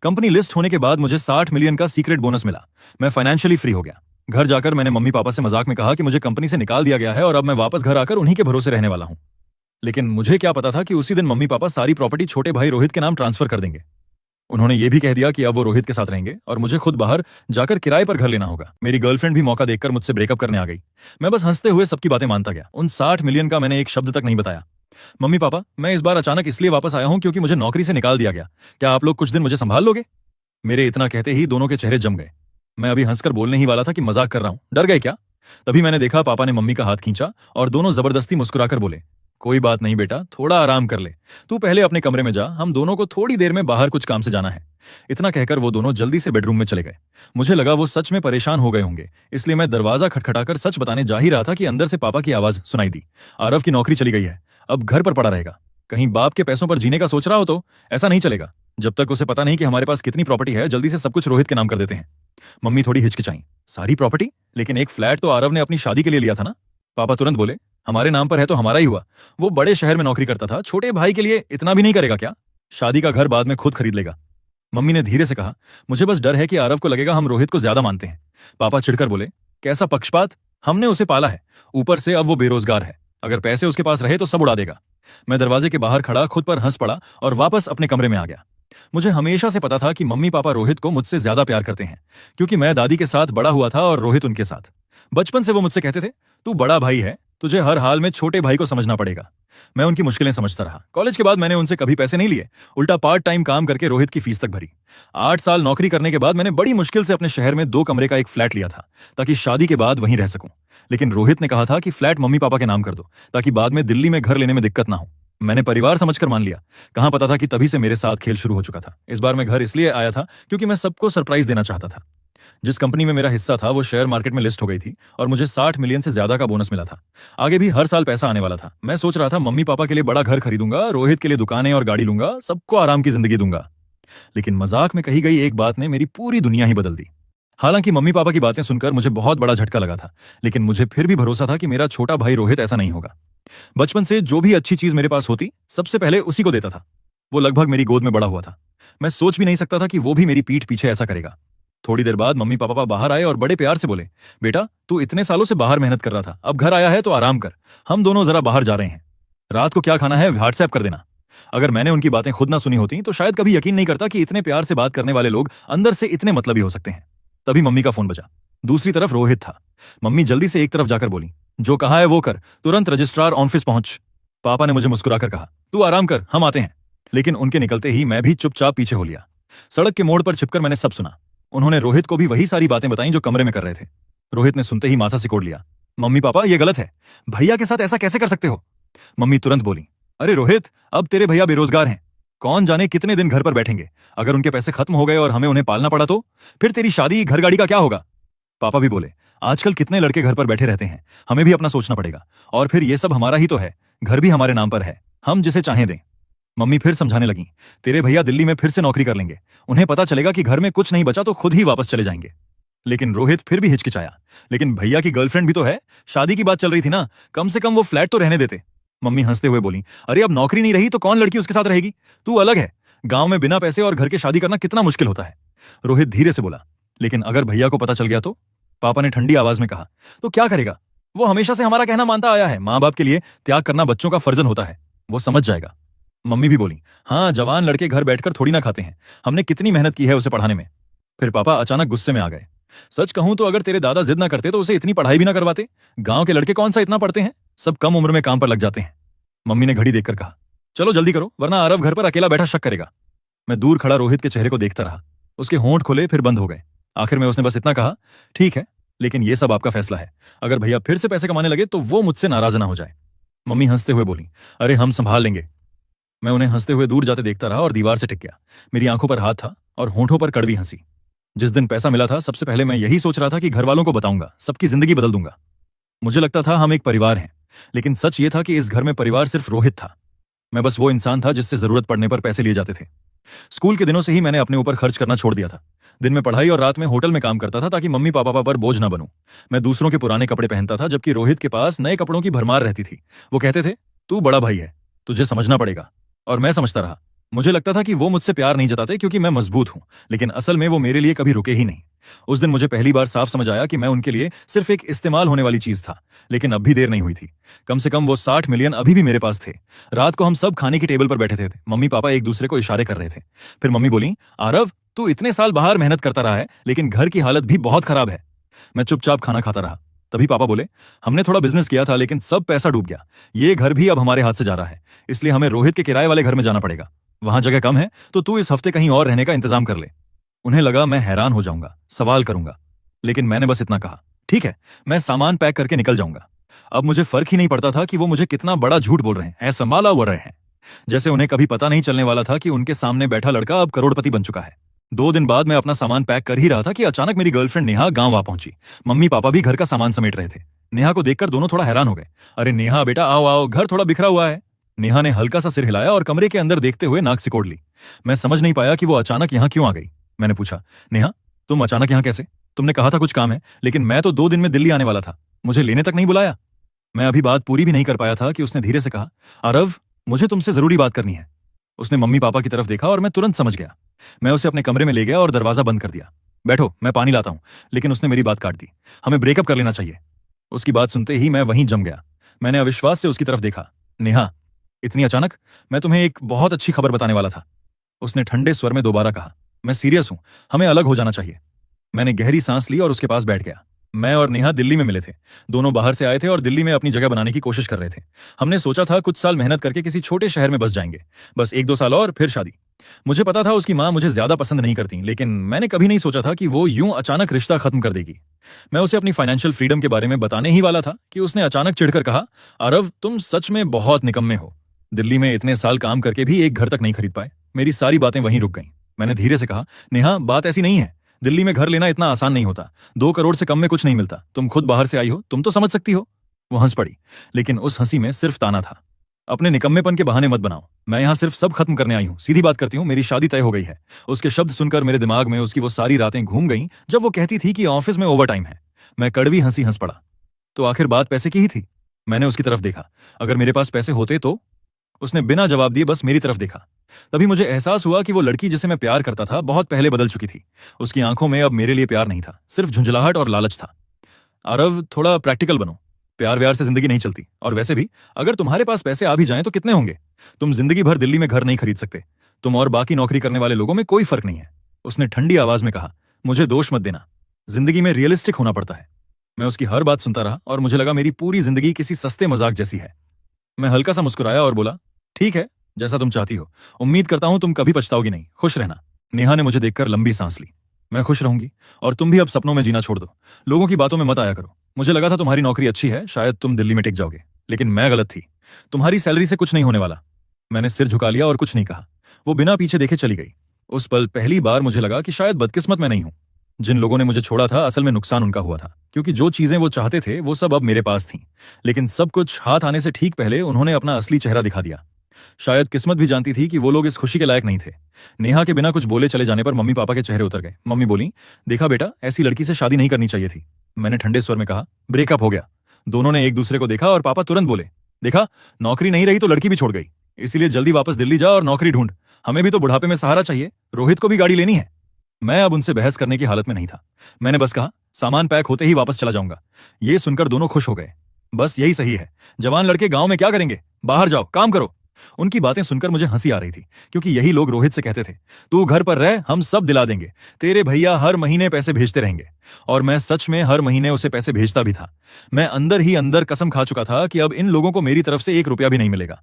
Company list होने के बाद मुझे 60 मिलियन का सीक्रेट बोनस मिला। मैं फाइनेंशियली फ्री हो गया। घर जाकर मैंने मम्मी पापा से मजाक में कहा कि मुझे कंपनी से निकाल दिया गया है और अब मैं वापस घर आकर उन्हीं के भरोसे रहने वाला हूं। लेकिन मुझे क्या पता था कि उसी दिन मम्मी पापा सारी प्रॉपर्टी छोटे भाई रोहित के नाम ट्रांसफर कर देंगे। उन्होंने ये भी कह दिया कि अब वो रोहित के साथ रहेंगे और मुझे खुद बाहर जाकर किराए पर घर लेना होगा। मेरी गर्लफ्रेंड भी मौका देखकर मुझसे ब्रेकअप करने आ गई। मैं बस हंसते हुए सबकी बातें मानता गया। उन 60 मिलियन का मैंने एक शब्द तक नहीं बताया। मम्मी पापा, मैं इस बार अचानक इसलिए वापस आया हूं क्योंकि मुझे नौकरी से निकाल दिया गया। क्या आप लोग कुछ दिन मुझे संभाल लोगे? मेरे इतना कहते ही दोनों के चेहरे जम गए। मैं अभी हंसकर बोलने ही वाला था कि मजाक कर रहा हूं। डर गए क्या? तभी मैंने देखा पापा ने मम्मी का हाथ खींचा और दोनों जबरदस्ती मुस्कुराकर बोले, कोई बात नहीं बेटा, थोड़ा आराम कर ले। तू पहले अपने कमरे में जा, हम दोनों को थोड़ी देर में बाहर कुछ काम से जाना है। इतना कहकर वो दोनों जल्दी से बेडरूम में चले गए। मुझे लगा वो सच में परेशान हो गए होंगे, इसलिए मैं दरवाजा खटखटाकर सच बताने जा ही रहा था कि अंदर से पापा की आवाज सुनाई दी। आरव की नौकरी चली गई है, अब घर पर पड़ा रहेगा। कहीं बाप के पैसों पर जीने का सोच रहा हो तो ऐसा नहीं चलेगा। जब तक उसे पता नहीं कि हमारे पास कितनी प्रॉपर्टी है, जल्दी से सब कुछ रोहित के नाम कर देते हैं। मम्मी थोड़ी हिचकिचाई। सारी प्रॉपर्टी? लेकिन एक फ्लैट तो आरव ने अपनी शादी के लिए लिया था ना? पापा तुरंत बोले, हमारे नाम पर है तो हमारा ही हुआ। वो बड़े शहर में नौकरी करता था, छोटे भाई के लिए इतना भी नहीं करेगा क्या? शादी का घर बाद में खुद खरीद लेगा। मम्मी ने धीरे से कहा, मुझे बस डर है कि आरव को लगेगा हम रोहित को ज्यादा मानते हैं। पापा चिढ़कर बोले, कैसा पक्षपात? हमने उसे पाला है, ऊपर से अब वो बेरोजगार है। अगर पैसे उसके पास रहे तो सब उड़ा देगा। मैं दरवाजे के बाहर खड़ा खुद पर हंस पड़ा और वापस अपने कमरे में आ गया। मुझे हमेशा से पता था कि मम्मी पापा रोहित को मुझसे ज्यादा प्यार करते हैं, क्योंकि मैं दादी के साथ बड़ा हुआ था और रोहित उनके साथ। बचपन से वो मुझसे कहते थे, तू बड़ा भाई है, तुझे हर हाल में छोटे भाई को समझना पड़ेगा। मैं उनकी मुश्किलें समझता रहा। कॉलेज के बाद मैंने उनसे कभी पैसे नहीं लिए, उल्टा पार्ट टाइम काम करके रोहित की फीस तक भरी। 8 साल नौकरी करने के बाद मैंने बड़ी मुश्किल से अपने शहर में 2 कमरे का एक फ्लैट लिया था, ताकि शादी के बाद वहीं रह सकूं। लेकिन रोहित ने कहा था कि फ्लैट मम्मी पापा के नाम कर दो, ताकि बाद में दिल्ली में घर लेने में दिक्कत ना हो। मैंने परिवार समझकर मान लिया। कहां पता था कि तभी से मेरे साथ खेल शुरू हो चुका था। इस बार मैं घर इसलिए आया था क्योंकि मैं सबको सरप्राइज देना चाहता था। जिस कंपनी में मेरा हिस्सा था वो शेयर मार्केट में लिस्ट हो गई थी और मुझे 60 मिलियन से ज्यादा का बोनस मिला था। आगे भी हर साल पैसा आने वाला था। मैं सोच रहा था मम्मी पापा के लिए बड़ा घर खरीदूंगा, रोहित के लिए दुकानें और गाड़ी लूंगा, सबको आराम की जिंदगी दूंगा। लेकिन मजाक में कही गई एक बात ने मेरी पूरी दुनिया ही बदल दी। हालांकि मम्मी पापा की बातें सुनकर मुझे बहुत बड़ा झटका लगा था, लेकिन मुझे फिर भी भरोसा था कि मेरा छोटा भाई रोहित ऐसा नहीं होगा। बचपन से जो भी अच्छी चीज मेरे पास होती, सबसे पहले उसी को देता था। वो लगभग मेरी गोद में बड़ा हुआ था। मैं सोच भी नहीं सकता था कि वो भी मेरी पीठ पीछे ऐसा करेगा। थोड़ी देर बाद मम्मी पापा बाहर आए और बड़े प्यार से बोले, बेटा तू इतने सालों से बाहर मेहनत कर रहा था, अब घर आया है तो आराम कर। हम दोनों जरा बाहर जा रहे हैं। रात को क्या खाना है व्हाट्सएप कर देना। अगर मैंने उनकी बातें खुद ना सुनी होती तो शायद कभी यकीन नहीं करता कि इतने प्यार से बात करने वाले लोग अंदर से इतने मतलबी हो सकते हैं। तभी मम्मी का फोन बजा। दूसरी तरफ रोहित था। मम्मी जल्दी से एक तरफ जाकर बोली, जो कहा है वो कर, तुरंत रजिस्ट्रार ऑफिस पहुंच। पापा ने मुझे मुस्कुराकर कहा, तू आराम कर, हम आते हैं। लेकिन उनके निकलते ही मैं भी चुपचाप पीछे हो लिया। सड़क के मोड़ पर छिपकर मैंने सब सुना। उन्होंने रोहित को भी वही सारी बातें बताई जो कमरे में कर रहे थे। रोहित ने सुनते ही माथा सिकोड़ लिया। मम्मी पापा ये गलत है, भैया के साथ ऐसा कैसे कर सकते हो? मम्मी तुरंत बोली, अरे रोहित, अब तेरे भैया बेरोजगार हैं, कौन जाने कितने दिन घर पर बैठेंगे। अगर उनके पैसे खत्म हो गए और हमें उन्हें पालना पड़ा तो फिर तेरी शादी घर गाड़ी का क्या होगा? पापा भी बोले, आजकल कितने लड़के घर पर बैठे रहते हैं, हमें भी अपना सोचना पड़ेगा। और फिर ये सब हमारा ही तो है, घर भी हमारे नाम पर है, हम जिसे चाहें दें। मम्मी फिर समझाने लगी, तेरे भैया दिल्ली में फिर से नौकरी कर लेंगे, उन्हें पता चलेगा कि घर में कुछ नहीं बचा तो खुद ही वापस चले जाएंगे। लेकिन रोहित फिर भी हिचकिचाया, लेकिन भैया की गर्लफ्रेंड भी तो है, शादी की बात चल रही थी ना, कम से कम वो फ्लैट तो रहने देते। मम्मी हंसते हुए बोली, अरे अब नौकरी नहीं रही तो कौन लड़की उसके साथ रहेगी? तू अलग है, गांव में बिना पैसे और घर के शादी करना कितना मुश्किल होता है। रोहित धीरे से बोला, लेकिन अगर भैया को पता चल गया तो? पापा ने ठंडी आवाज में कहा, तो क्या करेगा? वो हमेशा से हमारा कहना मानता आया है, माँ बाप के लिए त्याग करना बच्चों का फर्जन होता है, वो समझ जाएगा। मम्मी भी बोली, हाँ जवान लड़के घर बैठकर थोड़ी ना खाते हैं, हमने कितनी मेहनत की है उसे पढ़ाने में। फिर पापा अचानक गुस्से में आ गए। सच कहूं तो अगर तेरे दादा जिद ना करते तो उसे इतनी पढ़ाई भी ना करवाते। गांव के लड़के कौन सा इतना पढ़ते हैं, सब कम उम्र में काम पर लग जाते हैं। मम्मी ने घड़ी देखकर कहा, चलो जल्दी करो वरना आरव घर पर अकेला बैठा शक करेगा। मैं दूर खड़ा रोहित के चेहरे को देखता रहा। उसके होंठ खुले फिर बंद हो गए। आखिर में उसने बस इतना कहा, ठीक है, लेकिन ये सब आपका फैसला है। अगर भैया फिर से पैसे कमाने लगे तो वो मुझसे नाराज ना हो जाए। मम्मी हंसते हुए बोली, अरे हम संभाल लेंगे। मैं उन्हें हंसते हुए दूर जाते देखता रहा और दीवार से टिक गया। मेरी आंखों पर हाथ था और होंठों पर कड़वी हंसी। जिस दिन पैसा मिला था सबसे पहले मैं यही सोच रहा था कि घर वालों को बताऊंगा, सबकी जिंदगी बदल दूंगा। मुझे लगता था हम एक परिवार हैं, लेकिन सच ये था कि इस घर में परिवार सिर्फ रोहित था। मैं बस वो इंसान था जिससे जरूरत पड़ने पर पैसे लिए जाते थे। स्कूल के दिनों से ही मैंने अपने ऊपर खर्च करना छोड़ दिया था। दिन में पढ़ाई और रात में होटल में काम करता था ताकि मम्मी पापा पर बोझ ना बनूं। मैं दूसरों के पुराने कपड़े पहनता था, जबकि रोहित के पास नए कपड़ों की भरमार रहती थी। वो कहते थे, तू बड़ा भाई है, तुझे समझना पड़ेगा। और मैं समझता रहा, मुझे लगता था कि वो मुझसे प्यार नहीं जताते क्योंकि मैं मजबूत हूं, लेकिन असल में वो मेरे लिए कभी रुके ही नहीं। उस दिन मुझे पहली बार साफ समझ आया कि मैं उनके लिए सिर्फ एक इस्तेमाल होने वाली चीज था। लेकिन अब भी देर नहीं हुई थी। कम से कम वो 60 मिलियन अभी भी मेरे पास थे। रात को हम सब खाने की टेबल पर बैठे थे। मम्मी पापा एक दूसरे को इशारे कर रहे थे। फिर मम्मी बोली, आरव, तू इतने साल बाहर मेहनत करता रहा है, लेकिन घर की हालत भी बहुत खराब है। मैं चुपचाप खाना खाता रहा। तभी पापा बोले, हमने थोड़ा बिजनेस किया था, लेकिन सब पैसा डूब गया। ये घर भी अब हमारे हाथ से जा रहा है, इसलिए हमें रोहित के किराए वाले घर में जाना पड़ेगा। वहां जगह कम है, तो तू इस हफ्ते कहीं और रहने का इंतजाम कर ले। उन्हें लगा मैं हैरान हो जाऊंगा, सवाल करूंगा, लेकिन मैंने बस इतना कहा, ठीक है, मैं सामान पैक करके निकल जाऊंगा। अब मुझे फर्क ही नहीं पड़ता था कि वो मुझे कितना बड़ा झूठ बोल रहे हैं, ऐसा माला उड़ रहे हैं। जैसे उन्हें कभी पता नहीं चलने वाला था कि उनके सामने बैठा लड़का अब करोड़पति बन चुका है। 2 दिन बाद मैं अपना सामान पैक कर ही रहा था कि अचानक मेरी गर्लफ्रेंड नेहा गांव आ पहुंची। मम्मी पापा भी घर का सामान समेट रहे थे। नेहा को देखकर दोनों थोड़ा हैरान हो गए। अरे नेहा बेटा, आओ आओ, घर थोड़ा बिखरा हुआ है। नेहा ने हल्का सा सिर हिलाया और कमरे के अंदर देखते हुए नाक सिकोड़ ली। मैं समझ नहीं पाया कि वो अचानक यहाँ क्यों आ गई। मैंने पूछा, नेहा, तुम अचानक यहाँ कैसे? तुमने कहा था कुछ काम है, लेकिन मैं तो 2 दिन में दिल्ली आने वाला था, मुझे लेने तक नहीं बुलाया। मैं अभी बात पूरी भी नहीं कर पाया था कि उसने धीरे से कहा, आरव, मुझे तुमसे जरूरी बात करनी है। उसने मम्मी पापा की तरफ देखा और मैं तुरंत समझ गया। मैं उसे अपने कमरे में ले गया और दरवाजा बंद कर दिया। बैठो, मैं पानी लाता हूं। लेकिन उसने मेरी बात काट दी। हमें ब्रेकअप कर लेना चाहिए। उसकी बात सुनते ही मैं वहीं जम गया। मैंने अविश्वास से उसकी तरफ देखा। नेहा, इतनी अचानक? मैं तुम्हें एक बहुत अच्छी खबर बताने वाला था। उसने ठंडे स्वर में दोबारा कहा, मैं सीरियस हूं, हमें अलग हो जाना चाहिए। मैंने गहरी सांस ली और उसके पास बैठ गया। मैं और नेहा दिल्ली में मिले थे। दोनों बाहर से आए थे और दिल्ली में अपनी जगह बनाने की कोशिश कर रहे थे। हमने सोचा था कुछ साल मेहनत करके किसी छोटे शहर में बस जाएंगे, बस 1-2 साल और फिर शादी। मुझे पता था उसकी माँ मुझे ज्यादा पसंद नहीं करती, लेकिन मैंने कभी नहीं सोचा था कि वो यूं अचानक रिश्ता खत्म कर देगी। मैं उसे अपनी फाइनेंशियल फ्रीडम के बारे में बताने ही वाला था कि उसने अचानक चिढ़कर कहा, आरव, तुम सच में बहुत निकम्मे हो। दिल्ली में इतने साल काम करके भी एक घर तक नहीं खरीद पाए। मेरी सारी बातें वहीं रुक गईं। मैंने धीरे से कहा, नेहा, बात ऐसी नहीं है। दिल्ली में घर लेना इतना आसान नहीं होता। 2 करोड़ से कम में कुछ नहीं मिलता। तुम खुद बाहर से आई हो, तुम तो समझ सकती हो। वो हंस पड़ी, लेकिन उस हंसी में सिर्फ ताना था। अपने निकम्मेपन के बहाने मत बनाओ। मैं यहाँ सिर्फ सब खत्म करने आई हूँ। सीधी बात करती हूँ, मेरी शादी तय हो गई है। उसके शब्द सुनकर मेरे दिमाग में उसकी वो सारी रातें घूम गईं जब वो कहती थी कि ऑफिस में ओवर टाइम है। मैं कड़वी हंसी हंस पड़ा। तो आखिर बात पैसे की ही थी। मैंने उसकी तरफ देखा। अगर मेरे पास पैसे होते तो? उसने बिना जवाब दिए बस मेरी तरफ देखा। तभी मुझे एहसास हुआ कि वो लड़की जिसे मैं प्यार करता था बहुत पहले बदल चुकी थी। उसकी आंखों में अब मेरे लिए प्यार नहीं था, सिर्फ झुंझलाहट और लालच था। आरव, थोड़ा प्रैक्टिकल बनो। प्यार व्यार से जिंदगी नहीं चलती। और वैसे भी अगर तुम्हारे पास पैसे आ भी जाएं तो कितने होंगे? तुम जिंदगी भर दिल्ली में घर नहीं खरीद सकते। तुम और बाकी नौकरी करने वाले लोगों में कोई फर्क नहीं है। उसने ठंडी आवाज में कहा, मुझे दोष मत देना। जिंदगी में रियलिस्टिक होना पड़ता है। मैं उसकी हर बात सुनता रहा और मुझे लगा मेरी पूरी जिंदगी किसी सस्ते मजाक जैसी है। मैं हल्का सा मुस्कुराया और बोला, ठीक है, जैसा तुम चाहती हो। उम्मीद करता हूं तुम कभी पछताओगी नहीं। खुश रहना। नेहा ने मुझे देखकर लंबी सांस ली। मैं खुश रहूंगी और तुम भी अब सपनों में जीना छोड़ दो। लोगों की बातों में मत आया करो। मुझे लगा था तुम्हारी नौकरी अच्छी है, शायद तुम दिल्ली में टिक जाओगे, लेकिन मैं गलत थी। तुम्हारी सैलरी से कुछ नहीं होने वाला। मैंने सिर झुका लिया और कुछ नहीं कहा। वो बिना पीछे देखे चली गई। उस पल पहली बार मुझे लगा कि शायद बदकिस्मत मैं नहीं हूं। जिन लोगों ने मुझे छोड़ा था, असल में नुकसान उनका हुआ था, क्योंकि जो चीजें वो चाहते थे वो सब अब मेरे पास थीं। लेकिन सब कुछ हाथ आने से ठीक पहले उन्होंने अपना असली चेहरा दिखा दिया। शायद किस्मत भी जानती थी कि वो लोग इस खुशी के लायक नहीं थे। नेहा के बिना कुछ बोले चले जाने पर मम्मी पापा के चेहरे उतर गए। मम्मी बोली, देखा बेटा, ऐसी लड़की से शादी नहीं करनी चाहिए थी। मैंने ठंडे स्वर में कहा, ब्रेकअप हो गया। दोनों ने एक दूसरे को देखा और पापा तुरंत बोले, देखा, नौकरी नहीं रही तो लड़की भी छोड़ गई, इसीलिए जल्दी वापस दिल्ली जा और नौकरी ढूंढ। हमें भी तो बुढ़ापे में सहारा चाहिए। रोहित को भी गाड़ी लेनी है। मैं अब उनसे बहस करने की हालत में नहीं था। मैंने बस कहा, सामान पैक होते ही वापस चला जाऊंगा। ये सुनकर दोनों खुश हो गए। बस यही सही है। जवान लड़के गांव में क्या करेंगे? बाहर जाओ, काम करो। उनकी बातें सुनकर मुझे हंसी आ रही थी, क्योंकि यही लोग रोहित से कहते थे, तू घर पर रह, हम सब दिला देंगे, तेरे भैया हर महीने पैसे भेजते रहेंगे। और मैं सच में हर महीने उसे पैसे भेजता भी था। मैं अंदर ही अंदर कसम खा चुका था कि अब इन लोगों को मेरी तरफ से 1 रुपया भी नहीं मिलेगा।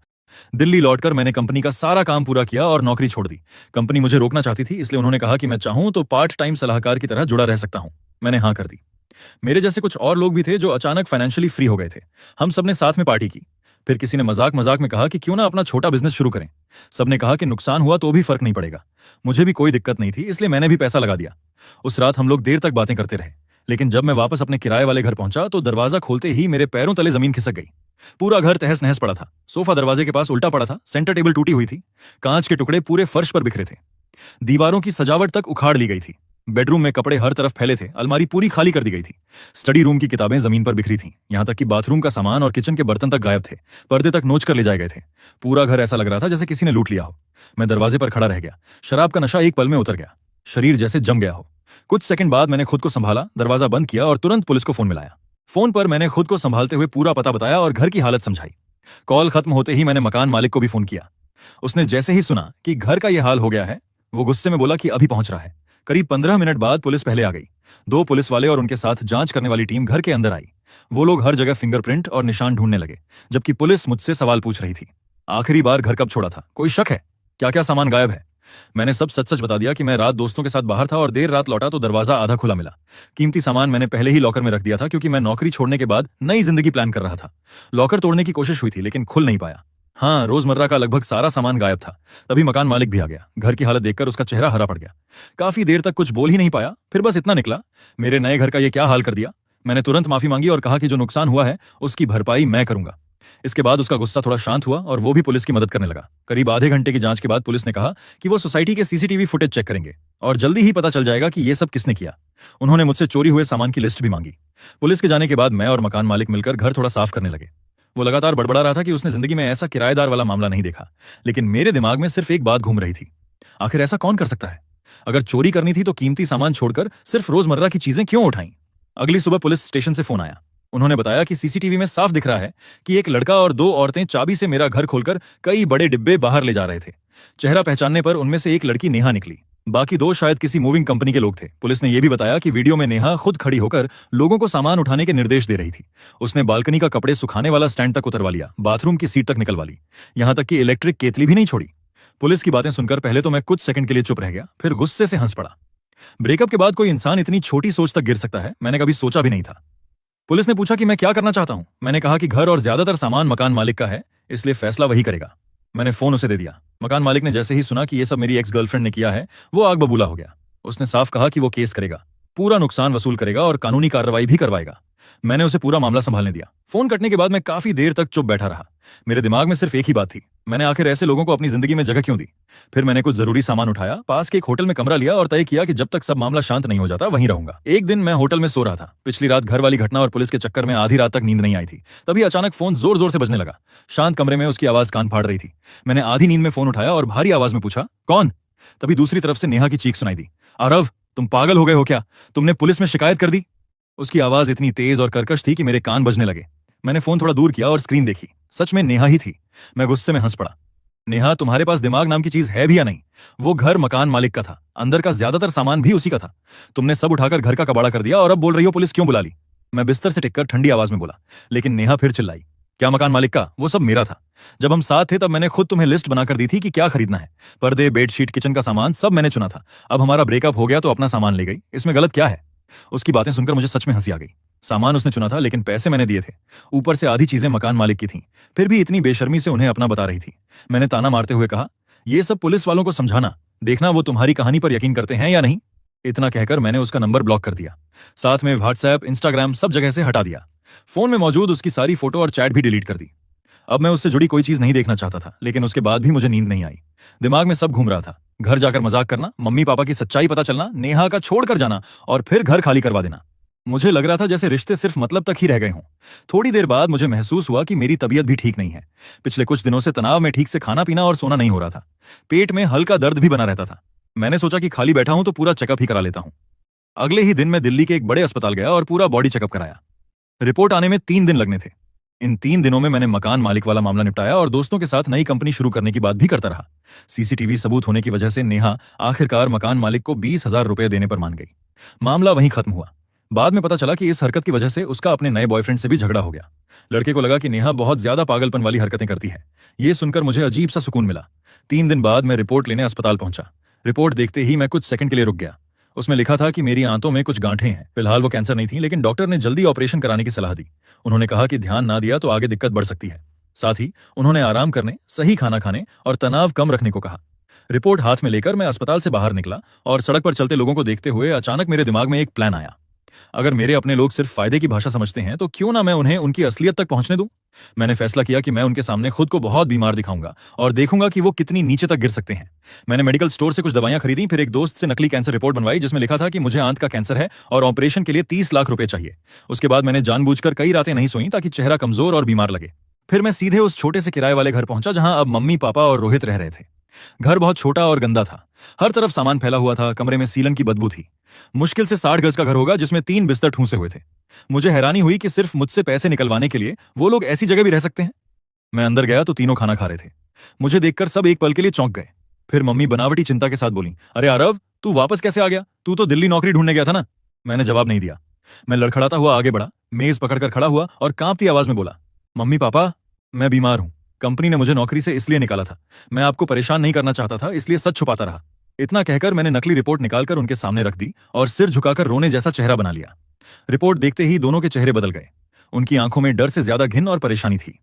दिल्ली लौटकर मैंने कंपनी का सारा काम पूरा किया और नौकरी छोड़ दी। कंपनी मुझे रोकना चाहती थी, इसलिए उन्होंने कहा कि मैं चाहूं तो पार्ट टाइम सलाहकार की तरह जुड़ा रह सकता हूं। मैंने हाँ कर दी। मेरे जैसे कुछ और लोग भी थे जो अचानक फाइनेंशियली फ्री हो गए थे। हम सबने साथ में पार्टी की। फिर किसी ने मजाक मजाक में कहा कि क्यों ना अपना छोटा बिजनेस शुरू करें। सबने कहा कि नुकसान हुआ तो भी फर्क नहीं पड़ेगा। मुझे भी कोई दिक्कत नहीं थी, इसलिए मैंने भी पैसा लगा दिया। उस रात हम लोग देर तक बातें करते रहे, लेकिन जब मैं वापस अपने किराए वाले घर पहुंचा तो दरवाजा खोलते ही मेरे पैरों तले जमीन खिसक गई। पूरा घर तहस नहस पड़ा था। सोफा दरवाजे के पास उल्टा पड़ा था, सेंटर टेबल टूटी हुई थी, कांच के टुकड़े पूरे फर्श पर बिखरे थे, दीवारों की सजावट तक उखाड़ ली गई थी। बेडरूम में कपड़े हर तरफ फैले थे, अलमारी पूरी खाली कर दी गई थी। स्टडी रूम की किताबें जमीन पर बिखरी थीं, यहां तक कि बाथरूम का सामान और किचन के बर्तन तक गायब थे। पर्दे तक नोच कर ले जाए गए थे। पूरा घर ऐसा लग रहा था जैसे किसी ने लूट लिया हो। मैं दरवाजे पर खड़ा रह गया। शराब का नशा एक पल में उतर गया, शरीर जैसे जम गया हो। कुछ सेकंड बाद मैंने खुद को संभाला, दरवाजा बंद किया और तुरंत पुलिस को फोन मिलाया। फोन पर मैंने खुद को संभालते हुए पूरा पता बताया और घर की हालत समझाई। कॉल खत्म होते ही मैंने मकान मालिक को भी फोन किया। उसने जैसे ही सुना कि घर का यह हाल हो गया है, वो गुस्से में बोला कि अभी पहुंच रहा है। करीब 15 मिनट बाद पुलिस पहले आ गई। 2 पुलिस वाले और उनके साथ जांच करने वाली टीम घर के अंदर आई। वो लोग हर जगह फिंगरप्रिंट और निशान ढूंढने लगे, जबकि पुलिस मुझसे सवाल पूछ रही थी। आखिरी बार घर कब छोड़ा था, कोई शक है, क्या क्या सामान गायब है। मैंने सब सच सच बता दिया कि मैं रात दोस्तों के साथ बाहर था और देर रात लौटा तो दरवाजा आधा खुला मिला। कीमती सामान मैंने पहले ही लॉकर में रख दिया था, क्योंकि मैं नौकरी छोड़ने के बाद नई जिंदगी प्लान कर रहा था। लॉकर तोड़ने की कोशिश हुई थी लेकिन खुल नहीं पाया। हाँ, रोजमर्रा का लगभग सारा सामान गायब था। तभी मकान मालिक भी आ गया। घर की हालत देखकर उसका चेहरा हरा पड़ गया। काफी देर तक कुछ बोल ही नहीं पाया, फिर बस इतना निकला, मेरे नए घर का ये क्या हाल कर दिया। मैंने तुरंत माफी मांगी और कहा कि जो नुकसान हुआ है उसकी भरपाई मैं करूंगा। इसके बाद उसका गुस्सा थोड़ा शांत हुआ और वो भी पुलिस की मदद करने लगा। करीब आधे घंटे की जांच के बाद पुलिस ने कहा कि वो सोसाइटी के सीसीटीवी फुटेज चेक करेंगे और जल्दी ही पता चल जाएगा कि ये सब किसने किया। उन्होंने मुझसे चोरी हुए सामान की लिस्ट भी मांगी। पुलिस के जाने के बाद मैं और मकान मालिक मिलकर घर थोड़ा साफ करने लगे। वो लगातार बड़बड़ा रहा था कि उसने जिंदगी में ऐसा किराएदार वाला मामला नहीं देखा, लेकिन मेरे दिमाग में सिर्फ एक बात घूम रही थी, आखिर ऐसा कौन कर सकता है। अगर चोरी करनी थी तो कीमती सामान छोड़कर सिर्फ रोजमर्रा की चीजें क्यों उठाई। अगली सुबह पुलिस स्टेशन से फोन आया। उन्होंने बताया कि सीसीटीवी में साफ दिख रहा है कि एक लड़का और 2 औरतें चाबी से मेरा घर खोलकर कई बड़े डिब्बे बाहर ले जा रहे थे। चेहरा पहचानने पर उनमें से एक लड़की नेहा निकली, बाकी 2 शायद किसी मूविंग कंपनी के लोग थे। पुलिस ने यह भी बताया कि वीडियो में नेहा खुद खड़ी होकर लोगों को सामान उठाने के निर्देश दे रही थी। उसने बालकनी का कपड़े सुखाने वाला स्टैंड तक उतरवा लिया, बाथरूम की सीट तक निकलवा ली, यहां तक कि इलेक्ट्रिक केतली भी नहीं छोड़ी। पुलिस की बातें सुनकर पहले तो मैं कुछ सेकंड के लिए चुप रह गया, फिर गुस्से से हंस पड़ा। ब्रेकअप के बाद कोई इंसान इतनी छोटी सोच तक गिर सकता है, मैंने कभी सोचा भी नहीं था। पुलिस ने पूछा कि मैं क्या करना चाहता हूं। मैंने कहा कि घर और ज्यादातर सामान मकान मालिक का है, इसलिए फैसला वही करेगा। मैंने फोन उसे दे दिया। मकान मालिक ने जैसे ही सुना कि यह सब मेरी एक्स गर्लफ्रेंड ने किया है, वो आग बबूला हो गया। उसने साफ कहा कि वो केस करेगा, पूरा नुकसान वसूल करेगा और कानूनी कार्रवाई भी करवाएगा। मैंने उसे पूरा मामला संभालने दिया। फोन कटने के बाद मैं काफी देर तक चुप बैठा रहा। मेरे दिमाग में सिर्फ एक ही बात थी, मैंने आखिर ऐसे लोगों को अपनी जिंदगी में जगह क्यों दी। फिर मैंने कुछ जरूरी सामान उठाया, पास के एक होटल में कमरा लिया और तय किया कि जब तक सब मामला शांत नहीं हो जाता वहीं रहूंगा। एक दिन मैं होटल में सो रहा था। पिछली रात घर वाली घटना और पुलिस के चक्कर में आधी रात तक नींद नहीं आई थी। तभी अचानक फोन जोर जोर से बजने लगा। शांत कमरे में उसकी आवाज कान फाड़ रही थी। मैंने आधी नींद में फोन उठाया और भारी आवाज में पूछा, कौन। तभी दूसरी तरफ से नेहा की चीख सुनाई दी, आरव, तुम पागल हो गए हो क्या, तुमने पुलिस में शिकायत कर दी। उसकी आवाज इतनी तेज और कर्कश थी कि मेरे कान बजने लगे। मैंने फोन थोड़ा दूर किया और स्क्रीन देखी। सच में नेहा ही थी। मैं गुस्से में हंस पड़ा। नेहा, तुम्हारे पास दिमाग नाम की चीज है भी या नहीं। वो घर मकान मालिक का था, अंदर का ज्यादातर सामान भी उसी का था। तुमने सब उठाकर घर का कबाड़ा कर दिया और अब बोल रही हो पुलिस क्यों बुला ली। मैं बिस्तर से टिककर ठंडी आवाज में बोला। लेकिन नेहा फिर चिल्लाई, क्या मकान मालिक का, वो सब मेरा था। जब हम साथ थे तब मैंने खुद तुम्हें लिस्ट बनाकर दी थी कि क्या खरीदना है। पर्दे, बेडशीट, किचन का सामान सब मैंने चुना था। अब हमारा ब्रेकअप हो गया तो अपना सामान ले गई, इसमें गलत क्या है। उसकी बातें सुनकर मुझे सच में हंसी आ गई। सामान उसने चुना था लेकिन पैसे मैंने दिए थे। ऊपर से आधी चीजें मकान मालिक की थीं, फिर भी इतनी बेशर्मी से उन्हें अपना बता रही थी। मैंने ताना मारते हुए कहा, ये सब पुलिस वालों को समझाना, देखना वो तुम्हारी कहानी पर यकीन करते हैं या नहीं। इतना कहकर मैंने उसका नंबर ब्लॉक कर दिया, साथ में व्हाट्सएप, इंस्टाग्राम सब जगह से हटा दिया। फोन में मौजूद उसकी सारी फोटो और चैट भी डिलीट कर दी। अब मैं उससे जुड़ी कोई चीज नहीं देखना चाहता था, लेकिन उसके बाद भी मुझे नींद नहीं आई। दिमाग में सब घूम रहा था, घर जाकर मजाक करना, मम्मी पापा की सच्चाई पता चलना, नेहा का छोड़कर जाना और फिर घर खाली करवा देना। मुझे लग रहा था जैसे रिश्ते सिर्फ मतलब तक ही रह गए हों। थोड़ी देर बाद मुझे महसूस हुआ कि मेरी तबीयत भी ठीक नहीं है। पिछले कुछ दिनों से तनाव में ठीक से खाना पीना और सोना नहीं हो रहा था। पेट में हल्का दर्द भी बना रहता था। मैंने सोचा कि खाली बैठा हूं तो पूरा चेकअप ही करा लेता हूं। अगले ही दिन मैं दिल्ली के एक बड़े अस्पताल गया और पूरा बॉडी चेकअप कराया। रिपोर्ट आने में 3 दिन लगने थे। इन 3 दिनों में मैंने मकान मालिक वाला मामला निपटाया और दोस्तों के साथ नई कंपनी शुरू करने की बात भी करता रहा। सीसीटीवी सबूत होने की वजह से नेहा आखिरकार मकान मालिक को 20,000 रुपए देने पर मान गई। मामला वहीं खत्म हुआ। बाद में पता चला कि इस हरकत की वजह से उसका अपने नए बॉयफ्रेंड से भी झगड़ा हो गया। लड़के को लगा कि नेहा बहुत ज्यादा पागलपन वाली हरकतें करती है। ये सुनकर मुझे अजीब सा सुकून मिला। 3 दिन बाद मैं रिपोर्ट लेने अस्पताल पहुंचा। रिपोर्ट देखते ही मैं कुछ सेकंड के लिए रुक गया। उसमें लिखा था कि मेरी आंतों में कुछ गांठें हैं। फिलहाल वो कैंसर नहीं थी, लेकिन डॉक्टर ने जल्दी ऑपरेशन कराने की सलाह दी। उन्होंने कहा कि ध्यान ना दिया तो आगे दिक्कत बढ़ सकती है। साथ ही उन्होंने आराम करने, सही खाना खाने और तनाव कम रखने को कहा। रिपोर्ट हाथ में लेकर मैं अस्पताल से बाहर निकला और सड़क पर चलते लोगों को देखते हुए अचानक मेरे दिमाग में एक प्लान आया। अगर मेरे अपने लोग सिर्फ फायदे की भाषा समझते हैं तो क्यों ना मैं उन्हें उनकी असलियत तक पहुंचने दूं। मैंने फैसला किया कि मैं उनके सामने खुद को बहुत बीमार दिखाऊंगा और देखूंगा कि वो कितनी नीचे तक गिर सकते हैं। मैंने मेडिकल स्टोर से कुछ दवाइयां खरीदी, फिर एक दोस्त से नकली कैंसर रिपोर्ट बनवाई जिसमें लिखा था कि मुझे आंत का कैंसर है और ऑपरेशन के लिए 30 लाख रुपए चाहिए। उसके बाद मैंने जानबूझकर कई रातें नहीं सोई ताकि चेहरा कमजोर और बीमार लगे। फिर मैं सीधे उस छोटे से किराए वाले घर पहुंचा जहां अब मम्मी पापा और रोहित रह रहे थे। घर बहुत छोटा और गंदा था। हर तरफ सामान फैला हुआ था, कमरे में सीलन की बदबू थी। मुश्किल से 60 गज का घर होगा जिसमें 3 बिस्तर ठूंसे हुए थे। मुझे हैरानी हुई कि सिर्फ मुझसे पैसे निकलवाने के लिए वो लोग ऐसी जगह भी रह सकते हैं। मैं अंदर गया तो तीनों खाना खा रहे थे। मुझे देखकर सब एक पल के लिए चौंक गए। फिर मम्मी बनावटी चिंता के साथ बोली, अरे आरव, तू वापस कैसे आ गया? तू तो दिल्ली नौकरी ढूंढने गया था ना। मैंने जवाब नहीं दिया। मैं लड़खड़ाता हुआ आगे बढ़ा, मेज पकड़कर खड़ा हुआ और कांपती आवाज में बोला, मम्मी पापा, मैं बीमार हूं। कंपनी ने मुझे नौकरी से इसलिए निकाला था। मैं आपको परेशान नहीं करना चाहता था, इसलिए सच छुपाता रहा। इतना कहकर मैंने नकली रिपोर्ट निकालकर उनके सामने रख दी और सिर झुकाकर रोने जैसा चेहरा बना लिया। रिपोर्ट देखते ही दोनों के चेहरे बदल गए। उनकी आंखों में डर से ज्यादा घिन और परेशानी थी।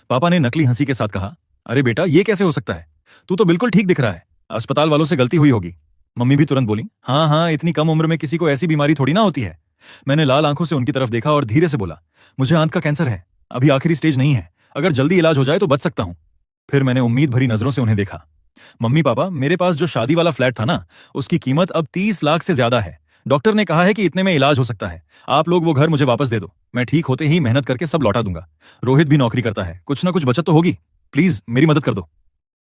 पापा ने नकली हंसी के साथ कहा, अरे बेटा, ये कैसे हो सकता है? तू तो बिल्कुल ठीक दिख रहा है। अस्पताल वालों से गलती हुई होगी। मम्मी भी तुरंत बोली, हाँ हाँ, इतनी कम उम्र में किसी को ऐसी बीमारी थोड़ी ना होती है। मैंने लाल आंखों से उनकी तरफ देखा और धीरे से बोला, मुझे आंत का कैंसर है। अभी आखिरी स्टेज नहीं है। अगर जल्दी इलाज हो जाए तो बच सकता हूं। फिर मैंने उम्मीद भरी नजरों से उन्हें देखा। मम्मी पापा, मेरे पास जो शादी वाला फ्लैट था ना, उसकी कीमत अब 30 लाख से ज्यादा है। डॉक्टर ने कहा है कि इतने में इलाज हो सकता है। आप लोग वो घर मुझे वापस दे दो। मैं ठीक होते ही मेहनत करके सब लौटा दूंगा। रोहित भी नौकरी करता है, कुछ ना कुछ बचत तो होगी। प्लीज मेरी मदद कर दो।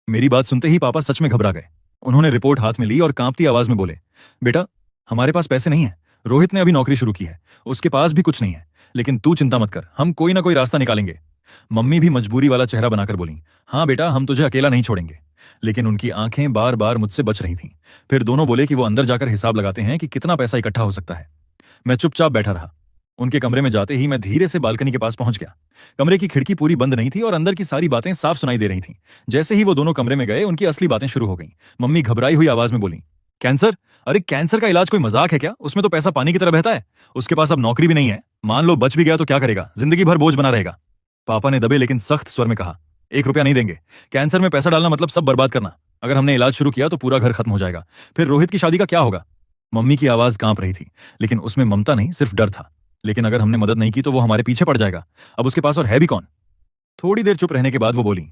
मेरी बात सुनते ही पापा सच में घबरा गए। उन्होंने रिपोर्ट हाथ में ली और कांपती आवाज में बोले, बेटा, हमारे पास पैसे नहीं है। रोहित ने अभी नौकरी शुरू की है, उसके पास भी कुछ नहीं है। लेकिन तू चिंता मत कर, हम कोई ना कोई रास्ता निकालेंगे। मम्मी भी मजबूरी वाला चेहरा बनाकर बोली, हाँ बेटा, हम तुझे अकेला नहीं छोड़ेंगे। लेकिन उनकी आंखें बार बार मुझसे बच रही थीं। फिर दोनों बोले कि वो अंदर जाकर हिसाब लगाते हैं कि कितना पैसा इकट्ठा हो सकता है। मैं चुपचाप बैठा रहा। उनके कमरे में जाते ही मैं धीरे से बालकनी के पास पहुंच गया। कमरे की खिड़की पूरी बंद नहीं थी और अंदर की सारी बातें साफ सुनाई दे रही थीं। जैसे ही वो दोनों कमरे में गए, उनकी असली बातें शुरू हो गईं। मम्मी घबराई हुई आवाज में बोली, कैंसर? अरे कैंसर का इलाज कोई मजाक है क्या? उसमें तो पैसा पानी की तरह बहता है। उसके पास अब नौकरी भी नहीं है। मान लो बच भी गया तो क्या करेगा? जिंदगी भर बोझ बना रहेगा। पापा ने दबे लेकिन सख्त स्वर में कहा, 1 रुपया नहीं देंगे। कैंसर में पैसा डालना मतलब सब बर्बाद करना। अगर हमने इलाज शुरू किया तो पूरा घर खत्म हो जाएगा। फिर रोहित की शादी का क्या होगा? मम्मी की आवाज कांप रही थी, लेकिन उसमें ममता नहीं, सिर्फ डर था। लेकिन अगर हमने मदद नहीं की तो वो हमारे पीछे पड़ जाएगा। अब उसके पास और है भी कौन? थोड़ी देर चुप रहने के बाद वो बोली,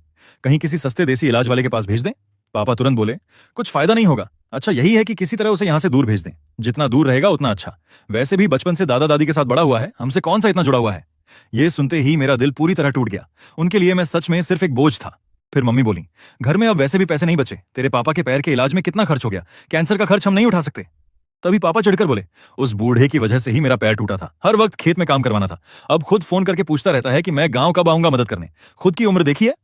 कहीं किसी सस्ते देसी इलाज वाले के पास भेज दें। पापा तुरंत बोले, कुछ फायदा नहीं होगा। अच्छा यही है कि किसी तरह उसे यहां से दूर भेज दें। जितना दूर रहेगा उतना अच्छा। वैसे भी बचपन से दादा दादी के साथ बड़ा हुआ है, हमसे कौन सा इतना जुड़ा हुआ है। ये सुनते ही मेरा दिल पूरी तरह टूट गया। उनके लिए मैं सच में सिर्फ एक बोझ था। फिर मम्मी बोली, घर में अब वैसे भी पैसे नहीं बचे। तेरे पापा के पैर के इलाज में कितना खर्च हो गया। कैंसर का खर्च हम नहीं उठा सकते। तभी पापा चिढ़कर बोले, उस बूढ़े की वजह से ही मेरा पैर टूटा था। हर वक्त खेत में काम करवाना था। अब खुद फोन करके पूछता रहता है कि मैं गांव कब आऊंगा मदद करने। खुद की उम्र देखी है।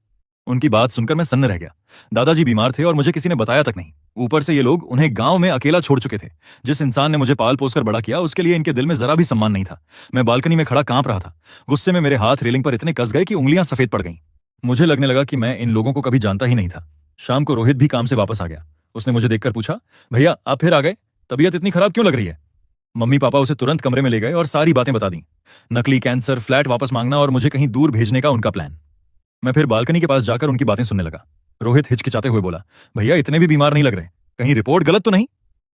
उनकी बात सुनकर मैं सन्न रह गया। दादाजी बीमार थे और मुझे किसी ने बताया तक नहीं। ऊपर से ये लोग उन्हें गांव में अकेला छोड़ चुके थे। जिस इंसान ने मुझे पाल पोसकर बड़ा किया, उसके लिए इनके दिल में जरा भी सम्मान नहीं था। मैं बालकनी में खड़ा कांप रहा था। गुस्से में मेरे हाथ रेलिंग पर इतने कस गए कि उंगलियां सफेद पड़ गईं। मुझे लगने लगा कि मैं इन लोगों को कभी जानता ही नहीं था। शाम को रोहित भी काम से वापस आ गया। उसने मुझे देखकर पूछा, भैया आप फिर आ गए? तबीयत इतनी खराब क्यों लग रही है? मम्मी पापा उसे तुरंत कमरे में ले गए और सारी बातें बता दी। नकली कैंसर, फ्लैट वापस मांगना और मुझे कहीं दूर भेजने का उनका प्लान। मैं फिर बालकनी के पास जाकर उनकी बातें सुनने लगा। रोहित हिचकिचाते हुए बोला, भैया इतने भी बीमार नहीं लग रहे। कहीं रिपोर्ट गलत तो नहीं?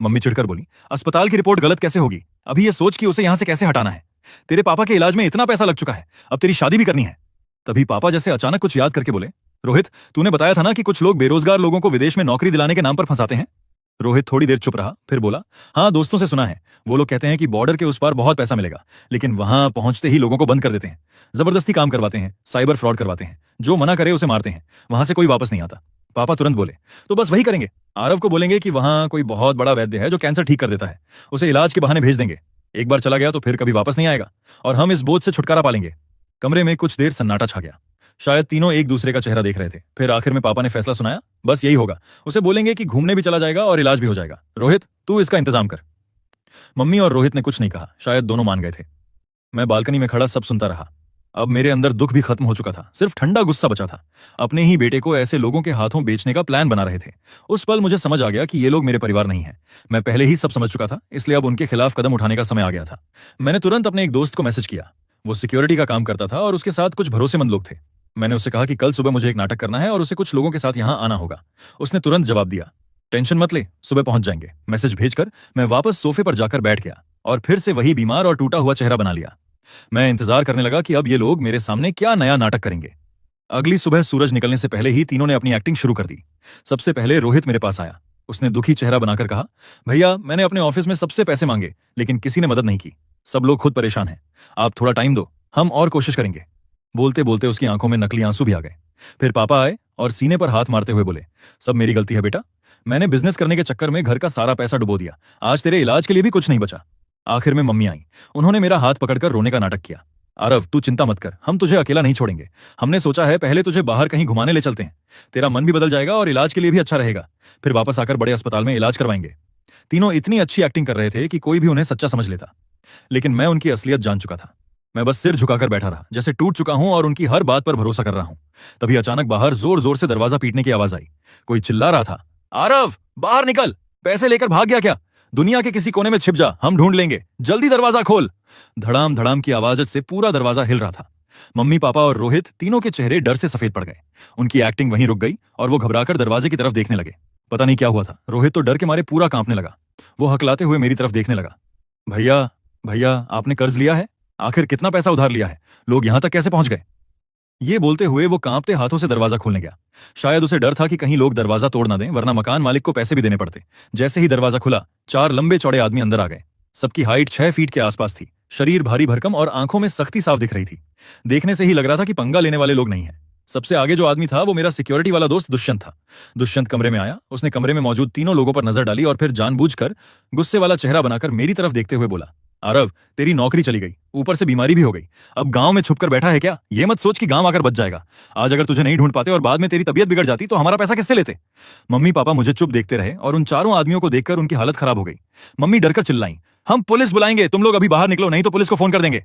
मम्मी चिढ़कर बोली, अस्पताल की रिपोर्ट गलत कैसे होगी? अभी ये सोच कि उसे यहां से कैसे हटाना है। तेरे पापा के इलाज में इतना पैसा लग चुका है, अब तेरी शादी भी करनी है। तभी पापा जैसे अचानक कुछ याद करके बोले, रोहित, तूने बताया था ना कि कुछ लोग बेरोजगार लोगों को विदेश में नौकरी दिलाने के नाम पर फंसाते हैं। रोहित थोड़ी देर चुप रहा, फिर बोला, हाँ दोस्तों से सुना है। वो लोग कहते हैं कि बॉर्डर के उस पार बहुत पैसा मिलेगा, लेकिन वहां पहुंचते ही लोगों को बंद कर देते हैं। जबरदस्ती काम करवाते हैं, साइबर फ्रॉड करवाते हैं। जो मना करे उसे मारते हैं। वहां से कोई वापस नहीं आता। पापा तुरंत बोले, तो बस वही करेंगे। आरव को बोलेंगे कि वहां कोई बहुत बड़ा वैद्य है जो कैंसर ठीक कर देता है। उसे इलाज के बहाने भेज देंगे। एक बार चला गया तो फिर कभी वापस नहीं आएगा और हम इस बोझ से छुटकारा पालेंगे। कमरे में कुछ देर सन्नाटा छा गया। शायद तीनों एक दूसरे का चेहरा देख रहे थे। फिर आखिर में पापा ने फैसला सुनाया, बस यही होगा। उसे बोलेंगे कि घूमने भी चला जाएगा और इलाज भी हो जाएगा। रोहित, तू इसका इंतजाम कर। मम्मी और रोहित ने कुछ नहीं कहा, शायद दोनों मान गए थे। मैं बालकनी में खड़ा सब सुनता रहा। अब मेरे अंदर दुख भी खत्म हो चुका था, सिर्फ ठंडा गुस्सा बचा था। अपने ही बेटे को ऐसे लोगों के हाथों बेचने का प्लान बना रहे थे। उस पल मुझे समझ आ गया कि ये लोग मेरे परिवार नहीं है। मैं पहले ही सब समझ चुका था, इसलिए अब उनके खिलाफ कदम उठाने का समय आ गया था। मैंने तुरंत अपने एक दोस्त को मैसेज किया। वो सिक्योरिटी का काम करता था और उसके साथ कुछ भरोसेमंद लोग थे। मैंने उससे कहा कि कल सुबह मुझे एक नाटक करना है और उसे कुछ लोगों के साथ यहां आना होगा। उसने तुरंत जवाब दिया, टेंशन मत ले, सुबह पहुंच जाएंगे। मैसेज भेजकर मैं वापस सोफे पर जाकर बैठ गया। और फिर से वही बीमार और टूटा हुआ चेहरा बना लिया। मैं इंतजार करने लगा कि अब ये लोग मेरे सामने क्या नया नाटक करेंगे। अगली सुबह सूरज निकलने से पहले ही तीनों ने अपनी एक्टिंग शुरू कर दी। सबसे पहले रोहित मेरे पास आया। उसने दुखी चेहरा बनाकर कहा, भैया मैंने अपने ऑफिस में सबसे पैसे मांगे लेकिन किसी ने मदद नहीं की। सब लोग खुद परेशान हैं। आप थोड़ा टाइम दो, हम और कोशिश करेंगे। बोलते बोलते उसकी आंखों में नकली आंसू भी आ गए। फिर पापा आए और सीने पर हाथ मारते हुए बोले, सब मेरी गलती है बेटा। मैंने बिजनेस करने के चक्कर में घर का सारा पैसा डुबो दिया। आज तेरे इलाज के लिए भी कुछ नहीं बचा। आखिर में मम्मी आई। उन्होंने मेरा हाथ पकड़कर रोने का नाटक किया। आरव, तू चिंता मत कर, हम तुझे अकेला नहीं छोड़ेंगे। हमने सोचा है पहले तुझे बाहर कहीं घुमाने ले चलते हैं। तेरा मन भी बदल जाएगा और इलाज के लिए भी अच्छा रहेगा। फिर वापस आकर बड़े अस्पताल में इलाज करवाएंगे। तीनों इतनी अच्छी एक्टिंग कर रहे थे कि कोई भी उन्हें सच्चा समझ लेता, लेकिन मैं उनकी असलियत जान चुका था। मैं बस सिर झुकाकर बैठा रहा, जैसे टूट चुका हूं और उनकी हर बात पर भरोसा कर रहा हूं। तभी अचानक बाहर जोर जोर से दरवाजा पीटने की आवाज आई। कोई चिल्ला रहा था, आरव बाहर निकल, पैसे लेकर भाग गया क्या? दुनिया के किसी कोने में छिप जा, हम ढूंढ लेंगे, जल्दी दरवाजा खोल। धड़ाम धड़ाम की आवाज से पूरा दरवाजा हिल रहा था। मम्मी पापा और रोहित तीनों के चेहरे डर से सफेद पड़ गए। उनकी एक्टिंग वहीं रुक गई और वो घबराकर दरवाजे की तरफ देखने लगे। पता नहीं क्या हुआ था, रोहित तो डर के मारे पूरा कांपने लगा। वो हकलाते हुए मेरी तरफ देखने लगा। भैया भैया, आपने कर्ज लिया है? आखिर कितना पैसा उधार लिया है? लोग यहां तक कैसे पहुंच गए? ये बोलते हुए वो कांपते हाथों से दरवाजा खोलने गया। शायद उसे डर था कि कहीं लोग दरवाजा तोड़ ना दें, वरना मकान मालिक को पैसे भी देने पड़ते। जैसे ही दरवाजा खुला, 4 लंबे चौड़े आदमी अंदर आ गए। सबकी हाइट 6 फीट के आसपास थी। शरीर भारी भरकम और आंखों में सख्ती साफ दिख रही थी। देखने से ही लग रहा था कि पंगा लेने वाले लोग नहीं है। सबसे आगे जो आदमी था वो मेरा सिक्योरिटी वाला दोस्त दुष्यंत था। दुष्यंत कमरे में आया। उसने कमरे में मौजूद तीनों लोगों पर नजर डाली और फिर जानबूझकर गुस्से वाला चेहरा बनाकर मेरी तरफ देखते हुए बोला, आरव तेरी नौकरी चली गई, ऊपर से बीमारी भी हो गई। अब गांव में छुपकर बैठा है क्या? ये मत सोच कि गांव आकर बच जाएगा। आज अगर तुझे नहीं ढूंढ पाते और बाद में तेरी तबीयत बिगड़ जाती तो हमारा पैसा किससे लेते? मम्मी पापा मुझे चुप देखते रहे और उन चारों आदमियों को देखकर उनकी हालत खराब हो गई। मम्मी डरकर चिल्लाई, हम पुलिस बुलाएंगे, तुम लोग अभी बाहर निकलो, नहीं तो पुलिस को फोन कर देंगे।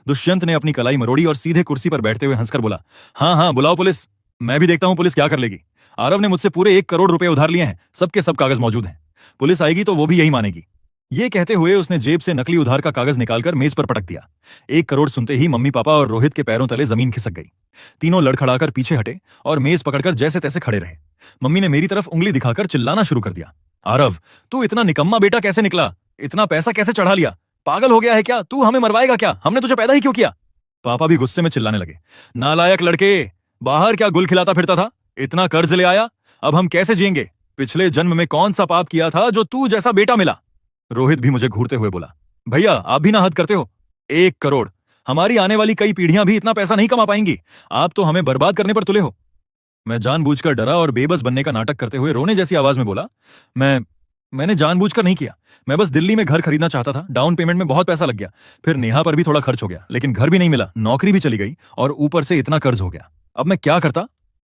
दुष्यंत ने अपनी कलाई मरोड़ी और सीधे कुर्सी पर बैठते हुए हंसकर बोला, हाँ हाँ बुलाओ पुलिस, मैं भी देखता हूं पुलिस क्या कर लेगी। आरव ने मुझसे पूरे 1 करोड़ रुपए उधार लिए हैं, सबके सब कागज मौजूद हैं। पुलिस आएगी तो वो भी यही मानेगी। ये कहते हुए उसने जेब से नकली उधार का कागज निकालकर मेज पर पटक दिया। 1 करोड़ सुनते ही मम्मी पापा और रोहित के पैरों तले जमीन खिसक गई। तीनों लड़खड़ाकर पीछे हटे और मेज पकड़कर जैसे तैसे खड़े रहे। मम्मी ने मेरी तरफ उंगली दिखाकर चिल्लाना शुरू कर दिया, आरव तू इतना निकम्मा बेटा कैसे निकला? इतना पैसा कैसे चढ़ा लिया? पागल हो गया है क्या? तू हमें मरवाएगा क्या? हमने तुझे पैदा ही क्यों किया? पापा भी गुस्से में चिल्लाने लगे, नालायक लड़के, बाहर क्या गुल खिलाता फिरता था? इतना कर्ज ले आया, अब हम कैसे जिएंगे? पिछले जन्म में कौन सा पाप किया था जो तू जैसा बेटा मिला? रोहित भी मुझे घूरते हुए बोला, भैया आप भी ना हद करते हो। 1 करोड़, हमारी आने वाली कई पीढ़ियां भी इतना पैसा नहीं कमा पाएंगी। आप तो हमें बर्बाद करने पर तुले हो। मैं जानबूझकर डरा और बेबस बनने का नाटक करते हुए रोने जैसी आवाज में बोला, मैंने जानबूझकर नहीं किया। मैं बस दिल्ली में घर खरीदना चाहता था। डाउन पेमेंट में बहुत पैसा लग गया। फिर नेहा पर भी थोड़ा खर्च हो गया, लेकिन घर भी नहीं मिला, नौकरी भी चली गई और ऊपर से इतना कर्ज हो गया। अब मैं क्या करता?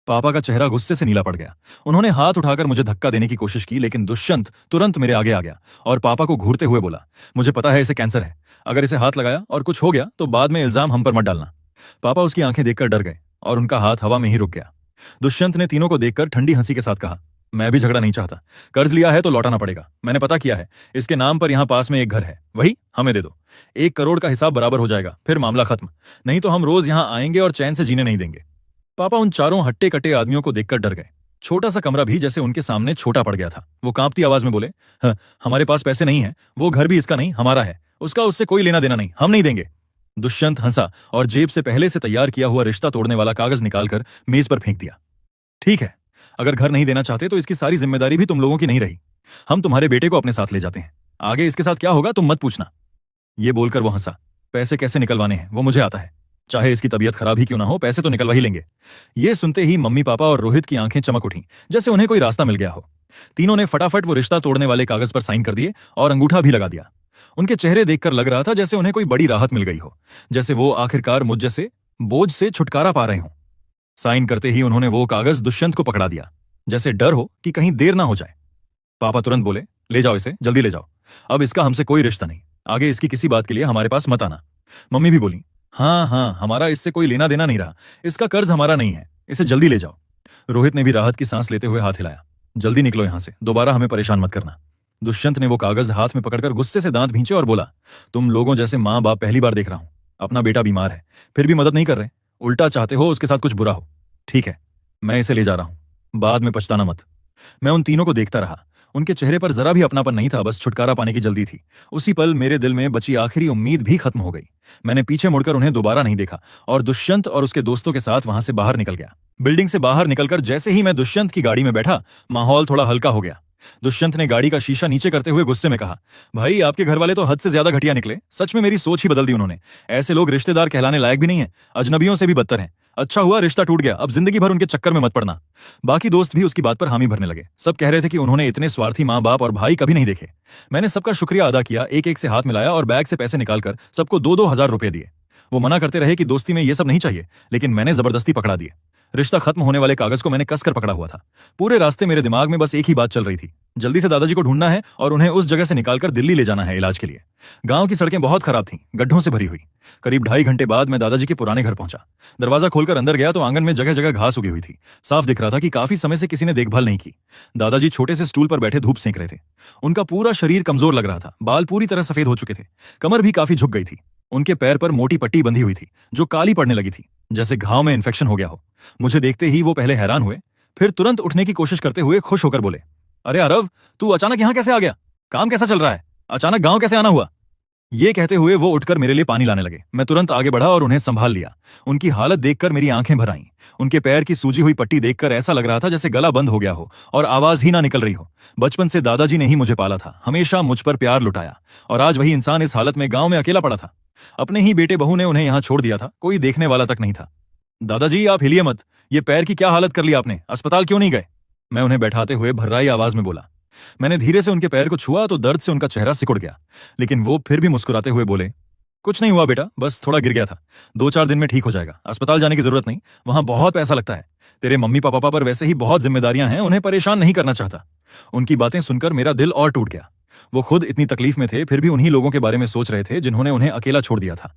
पापा का चेहरा गुस्से से नीला पड़ गया। उन्होंने हाथ उठाकर मुझे धक्का देने की कोशिश की, लेकिन दुष्यंत तुरंत मेरे आगे आ गया और पापा को घूरते हुए बोला, मुझे पता है इसे कैंसर है। अगर इसे हाथ लगाया और कुछ हो गया तो बाद में इल्जाम हम पर मत डालना। पापा उसकी आंखें देखकर डर गए और उनका हाथ हवा में ही रुक गया। दुष्यंत ने तीनों को देखकर ठंडी हंसी के साथ कहा, मैं भी झगड़ा नहीं चाहता। कर्ज लिया है तो लौटाना पड़ेगा। मैंने पता किया है, इसके नाम पर यहां पास में एक घर है, वही हमें दे दो। 1 करोड़ का हिसाब बराबर हो जाएगा, फिर मामला खत्म। नहीं तो हम रोज यहां आएंगे और चैन से जीने नहीं देंगे। पापा उन चारों हट्टे कट्टे आदमियों को देखकर डर गए। छोटा सा कमरा भी जैसे उनके सामने छोटा पड़ गया था। वो कांपती आवाज में बोले, हमारे पास पैसे नहीं है, वो घर भी इसका नहीं हमारा है, उसका उससे कोई लेना देना नहीं, हम नहीं देंगे। दुष्यंत हंसा और जेब से पहले से तैयार किया हुआ रिश्ता तोड़ने वाला कागज निकालकर मेज पर फेंक दिया। ठीक है, अगर घर नहीं देना चाहते तो इसकी सारी जिम्मेदारी भी तुम लोगों की नहीं रही। हम तुम्हारे बेटे को अपने साथ ले जाते हैं, आगे इसके साथ क्या होगा तुम मत पूछना। ये बोलकर वो हंसा। पैसे कैसे निकलवाने हैं वो मुझे आता है, चाहे इसकी तबीयत खराब ही क्यों ना हो, पैसे तो निकलवा ही लेंगे। ये सुनते ही मम्मी पापा और रोहित की आंखें चमक उठी, जैसे उन्हें कोई रास्ता मिल गया हो। तीनों ने फटाफट वो रिश्ता तोड़ने वाले कागज पर साइन कर दिए और अंगूठा भी लगा दिया। उनके चेहरे देखकर लग रहा था जैसे उन्हें कोई बड़ी राहत मिल गई हो, जैसे वो आखिरकार मुझ जैसे बोझ से छुटकारा पा रहे हों। साइन करते ही उन्होंने वो कागज दुष्यंत को पकड़ा दिया, जैसे डर हो कि कहीं देर ना हो जाए। पापा तुरंत बोले, ले जाओ इसे, जल्दी ले जाओ। अब इसका हमसे कोई रिश्ता नहीं, आगे इसकी किसी बात के लिए हमारे पास मत आना। मम्मी भी बोली, हाँ, हमारा इससे कोई लेना देना नहीं रहा, इसका कर्ज हमारा नहीं है, इसे जल्दी ले जाओ। रोहित ने भी राहत की सांस लेते हुए हाथ हिलाया, जल्दी निकलो यहां से, दोबारा हमें परेशान मत करना। दुष्यंत ने वो कागज हाथ में पकड़कर गुस्से से दांत भींचे और बोला, तुम लोगों जैसे माँ बाप पहली बार देख रहा हूं। अपना बेटा बीमार है, फिर भी मदद नहीं कर रहे, उल्टा चाहते हो उसके साथ कुछ बुरा हो। ठीक है, मैं इसे ले जा रहा हूं, बाद में पछताना मत। मैं उन तीनों को देखता रहा। उनके चेहरे पर जरा भी अपनापन नहीं था, बस छुटकारा पाने की जल्दी थी। उसी पल मेरे दिल में बची आखिरी उम्मीद भी खत्म हो गई। मैंने पीछे मुड़कर उन्हें दोबारा नहीं देखा और दुष्यंत और उसके दोस्तों के साथ वहां से बाहर निकल गया। बिल्डिंग से बाहर निकलकर जैसे ही मैं दुष्यंत की गाड़ी में बैठा, माहौल थोड़ा हल्का हो गया। दुष्यंत ने गाड़ी का शीशा नीचे करते हुए गुस्से में कहा, भाई आपके घर वाले तो हद से ज्यादा घटिया निकले। सच में मेरी सोच ही बदल दी उन्होंने। ऐसे लोग रिश्तेदार कहलाने लायक भी नहीं है, अजनबियों से भी बदतर हैं। अच्छा हुआ रिश्ता टूट गया, अब जिंदगी भर उनके चक्कर में मत पड़ना। बाकी दोस्त भी उसकी बात पर हामी भरने लगे। सब कह रहे थे कि उन्होंने इतने स्वार्थी माँ बाप और भाई कभी नहीं देखे। मैंने सबका शुक्रिया अदा किया, एक एक से हाथ मिलाया और बैग से पैसे निकालकर सबको 2-2 हज़ार रुपए दिए। वो मना करते रहे कि दोस्ती में ये सब नहीं चाहिए, लेकिन मैंने जबरदस्ती पकड़ा दिए। रिश्ता खत्म होने वाले कागज को मैंने कसकर पकड़ा हुआ था। पूरे रास्ते मेरे दिमाग में बस एक ही बात चल रही थी, जल्दी से दादाजी को ढूंढना है और उन्हें उस जगह से निकालकर दिल्ली ले जाना है इलाज के लिए। गांव की सड़कें बहुत खराब थीं, गड्ढों से भरी हुई। करीब 2.5 घंटे बाद मैं दादाजी के पुराने घर पहुंचा। दरवाजा खोलकर अंदर गया तो आंगन में जगह जगह घास उगी हुई थी। साफ दिख रहा था कि काफी समय से किसी ने देखभाल नहीं की। दादाजी छोटे से स्टूल पर बैठे धूप सेंक रहे थे। उनका पूरा शरीर कमजोर लग रहा था, बाल पूरी तरह सफेद हो चुके थे, कमर भी काफी झुक गई थी। उनके पैर पर मोटी पट्टी बंधी हुई थी जो काली पड़ने लगी थी, जैसे घाव में इन्फेक्शन हो गया हो। मुझे देखते ही वो पहले हैरान हुए, फिर तुरंत उठने की कोशिश करते हुए खुश होकर बोले, अरे आरव, तू अचानक यहां कैसे आ गया? काम कैसा चल रहा है? अचानक गांव कैसे आना हुआ? ये कहते हुए वो उठकर मेरे लिए पानी लाने लगे। मैं तुरंत आगे बढ़ा और उन्हें संभाल लिया। उनकी हालत देखकर मेरी आंखें भर आईं। उनके पैर की सूजी हुई पट्टी देखकर ऐसा लग रहा था जैसे गला बंद हो गया हो और आवाज ही ना निकल रही हो। बचपन से दादाजी ने ही मुझे पाला था, हमेशा मुझ पर प्यार लुटाया, और आज वही इंसान इस हालत में गांव में अकेला पड़ा था। अपने ही बेटे बहू ने उन्हें यहां छोड़ दिया था, कोई देखने वाला तक नहीं था। दादाजी आप हिलिए मत, ये पैर की क्या हालत कर ली आपने? अस्पताल क्यों नहीं गए? मैं उन्हें बैठाते हुए भर्राई आवाज में बोला। मैंने धीरे से उनके पैर को छुआ तो दर्द से उनका चेहरा सिकुड़ गया, लेकिन वो फिर भी मुस्कुराते हुए बोले, कुछ नहीं हुआ बेटा, बस थोड़ा गिर गया था, 2-4 दिन में ठीक हो जाएगा। अस्पताल जाने की जरूरत नहीं, वहां बहुत पैसा लगता है। तेरे मम्मी पापा पर वैसे ही बहुत जिम्मेदारियां हैं, उन्हें परेशान नहीं करना चाहता। उनकी बातें सुनकर मेरा दिल और टूट गया। वो खुद इतनी तकलीफ में थे, फिर भी उन्हीं लोगों के बारे में सोच रहे थे जिन्होंने उन्हें अकेला छोड़ दिया था।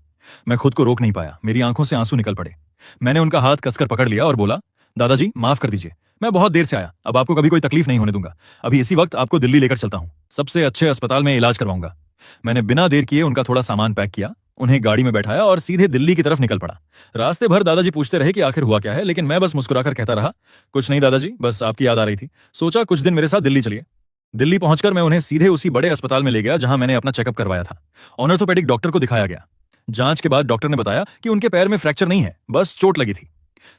मैं खुद को रोक नहीं पाया, मेरी आंखों से आंसू निकल पड़े। मैंने उनका हाथ कसकर पकड़ लिया और बोला, दादाजी माफ कर दीजिए, मैं बहुत देर से आया, अब आपको कभी कोई तकलीफ नहीं होने दूंगा। अभी इसी वक्त आपको दिल्ली लेकर चलता हूं, सबसे अच्छे अस्पताल में इलाज करवाऊंगा। मैंने बिना देर किए उनका थोड़ा सामान पैक किया, उन्हें गाड़ी में बैठाया और सीधे दिल्ली की तरफ निकल पड़ा। रास्ते भर दादाजी पूछते रहे कि आखिर हुआ क्या है, लेकिन मैं बस मुस्कुराकर कहता रहा, कुछ नहीं दादाजी, बस आपकी याद आ रही थी, सोचा कुछ दिन मेरे साथ दिल्ली चलिए। दिल्ली पहुंचकर मैं उन्हें सीधे उसी बड़े अस्पताल में ले गया जहां मैंने अपना चेकअप करवाया था। ऑर्थोपेडिक डॉक्टर को दिखाया गया। जांच के बाद डॉक्टर ने बताया कि उनके पैर में फ्रैक्चर नहीं है, बस चोट लगी थी।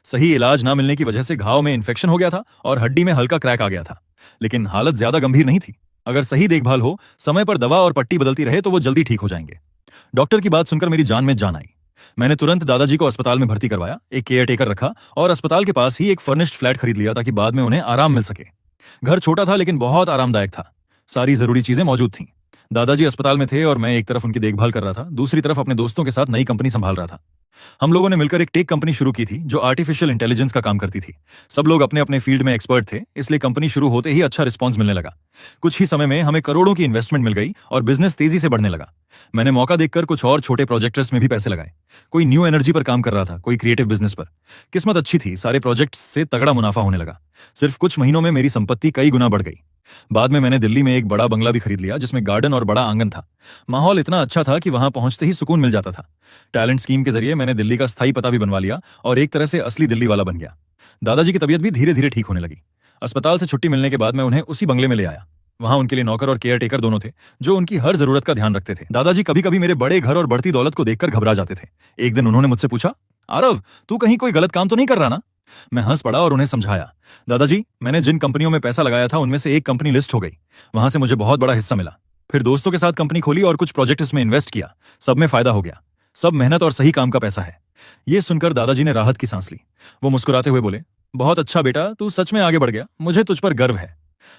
सही इलाज ना मिलने की वजह से घाव में इन्फेक्शन हो गया था और हड्डी में हल्का क्रैक आ गया था, लेकिन हालत ज्यादा गंभीर नहीं थी। अगर सही देखभाल हो, समय पर दवा और पट्टी बदलती रहे तो वो जल्दी ठीक हो जाएंगे। डॉक्टर की बात सुनकर मेरी जान में जान आई। मैंने तुरंत दादाजी को अस्पताल में भर्ती करवाया, एक केयर टेकर रखा और अस्पताल के पास ही एक फर्निश्ड फ्लैट खरीद लिया ताकि बाद में उन्हें आराम मिल सके। घर छोटा था लेकिन बहुत आरामदायक था, सारी जरूरी चीजें मौजूद थीं। दादाजी अस्पताल में थे और मैं एक तरफ उनकी देखभाल कर रहा था, दूसरी तरफ अपने दोस्तों के साथ नई कंपनी संभाल रहा था। हम लोगों ने मिलकर एक टेक कंपनी शुरू की थी जो आर्टिफिशियल इंटेलिजेंस का काम करती थी। सब लोग अपने अपने फील्ड में एक्सपर्ट थे, इसलिए कंपनी शुरू होते ही अच्छा रिस्पॉन्स मिलने लगा। कुछ ही समय में हमें करोड़ों की इन्वेस्टमेंट मिल गई और बिजनेस तेजी से बढ़ने लगा। मैंने मौका देखकर कुछ और छोटे प्रोजेक्ट्स में भी पैसे लगाए। कोई न्यू एनर्जी पर काम कर रहा था, कोई क्रिएटिव बिजनेस पर। किस्मत अच्छी थी, सारे प्रोजेक्ट्स से तगड़ा मुनाफा होने लगा। सिर्फ कुछ महीनों में मेरी संपत्ति कई गुना बढ़ गई। बाद में मैंने दिल्ली में एक बड़ा बंगला भी खरीद लिया जिसमें गार्डन और बड़ा आंगन था। माहौल इतना अच्छा था कि वहां पहुंचते ही सुकून मिल जाता था। टैलेंट स्कीम के जरिए मैंने दिल्ली का स्थायी पता भी बनवा लिया और एक तरह से असली दिल्ली वाला बन गया। दादाजी की तबीयत भी धीरे धीरे ठीक होने लगी। अस्पताल से छुट्टी मिलने के बाद मैं उन्हें उसी बंगले में ले आया। वहां उनके लिए नौकर और केयर टेकर दोनों थे जो उनकी हर जरूरत का ध्यान रखते थे। दादाजी कभी कभी मेरे बड़े घर और बढ़ती दौलत को देखकर घबरा जाते थे। एक दिन उन्होंने मुझसे पूछा, आरव, तू कहीं कोई गलत काम तो नहीं कर रहा ना? मैं हंस पड़ा और उन्हें समझाया, दादाजी मैंने जिन कंपनियों में पैसा लगाया था उनमें से एक कंपनी लिस्ट हो गई, वहां से मुझे बहुत बड़ा हिस्सा मिला। फिर दोस्तों के साथ कंपनी खोली और कुछ प्रोजेक्ट्स में इन्वेस्ट किया, सब में फायदा हो गया। सब मेहनत और सही काम का पैसा है। ये सुनकर दादाजी ने राहत की सांस ली। वो मुस्कुराते हुए बोले, बहुत अच्छा बेटा, तू सच में आगे बढ़ गया, मुझे तुझ पर गर्व है।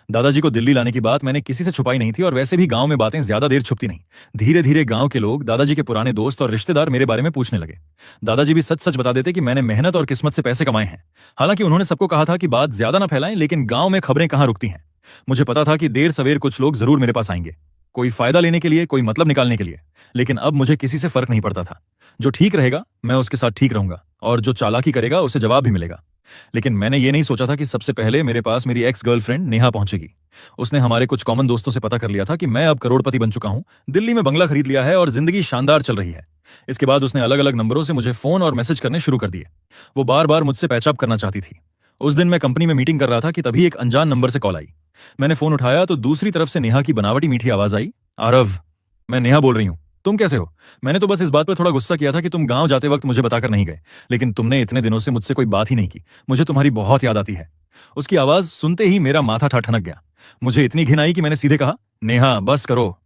दादाजी को दिल्ली लाने की बात मैंने किसी से छुपाई नहीं थी और वैसे भी गांव में बातें ज्यादा देर छुपती नहीं। धीरे धीरे गांव के लोग, दादाजी के पुराने दोस्त और रिश्तेदार मेरे बारे में पूछने लगे। दादाजी भी सच सच बता देते कि मैंने मेहनत और किस्मत से पैसे कमाए हैं। हालांकि उन्होंने सबको कहा था कि बात ज्यादा ना फैलाएं, लेकिन गांव में खबरें कहां रुकती हैं। मुझे पता था कि देर सवेर कुछ लोग जरूर मेरे पास आएंगे, कोई फायदा लेने के लिए, कोई मतलब निकालने के लिए। लेकिन अब मुझे किसी से फर्क नहीं पड़ता था। जो ठीक रहेगा मैं उसके साथ ठीक रहूंगा और जो चालाकी करेगा उसे जवाब भी मिलेगा। लेकिन मैंने ये नहीं सोचा था कि सबसे पहले मेरे पास मेरी एक्स गर्लफ्रेंड नेहा पहुंचेगी। उसने हमारे कुछ कॉमन दोस्तों से पता कर लिया था कि मैं अब करोड़पति बन चुका हूं, दिल्ली में बंगला खरीद लिया है और जिंदगी शानदार चल रही है। इसके बाद उसने अलग अलग नंबरों से मुझे फोन और मैसेज करने शुरू कर दिए। वो बार बार मुझसे पैचअप करना चाहती थी। उस दिन मैं कंपनी में मीटिंग कर रहा था कि तभी एक अनजान नंबर से कॉल आई। मैंने फोन उठाया तो दूसरी तरफ से नेहा की बनावटी मीठी आवाज आई। आरव, मैं नेहा बोल रही हूँ। तुम कैसे हो? मैंने तो बस इस बात पर थोड़ा गुस्सा किया था कि तुम गांव जाते वक्त मुझे बताकर नहीं गए, लेकिन तुमने इतने दिनों से मुझसे कोई बात ही नहीं की। मुझे तुम्हारी बहुत याद आती है। उसकी आवाज सुनते ही मेरा माथा ठनक गया। मुझे इतनी घिन आई कि मैंने सीधे कहा, नेहा बस करो।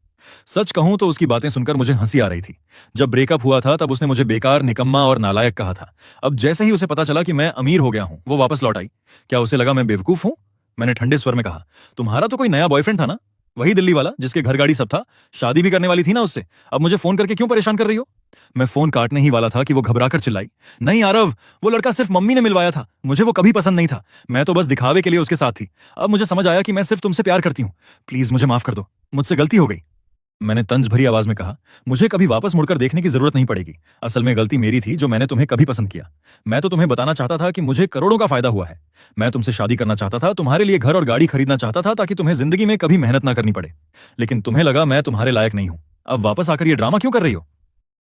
सच कहूं तो उसकी बातें सुनकर मुझे हंसी आ रही थी। जब ब्रेकअप हुआ था तब उसने मुझे बेकार, निकम्मा और नालायक कहा था। अब जैसे ही उसे पता चला कि मैं अमीर हो गया हूं, वो वापस लौट आई। क्या उसे लगा मैं बेवकूफ हूं? मैंने ठंडे स्वर में कहा, तुम्हारा तो कोई नया बॉयफ्रेंड था ना, वही दिल्ली वाला जिसके घर गाड़ी सब था, शादी भी करने वाली थी ना उससे। अब मुझे फोन करके क्यों परेशान कर रही हो? मैं फोन काटने ही वाला था कि वो घबराकर चिल्लाई, नहीं आरव, वो लड़का सिर्फ मम्मी ने मिलवाया था, मुझे वो कभी पसंद नहीं था, मैं तो बस दिखावे के लिए उसके साथ थी। अब मुझे समझ आया कि मैं सिर्फ तुमसे प्यार करती हूँ, प्लीज मुझे माफ कर दो, मुझसे गलती हो गई। मैंने तंज भरी आवाज में कहा, मुझे कभी वापस मुड़कर देखने की जरूरत नहीं पड़ेगी। असल में गलती मेरी थी जो मैंने तुम्हें कभी पसंद किया। मैं तो तुम्हें बताना चाहता था कि मुझे करोड़ों का फायदा हुआ है। मैं तुमसे शादी करना चाहता था, तुम्हारे लिए घर और गाड़ी खरीदना चाहता था ताकि तुम्हें जिंदगी में कभी मेहनत ना करनी पड़े। लेकिन तुम्हें लगा मैं तुम्हारे लायक नहीं हूं। अब वापस आकर ये ड्रामा क्यों कर रही हो?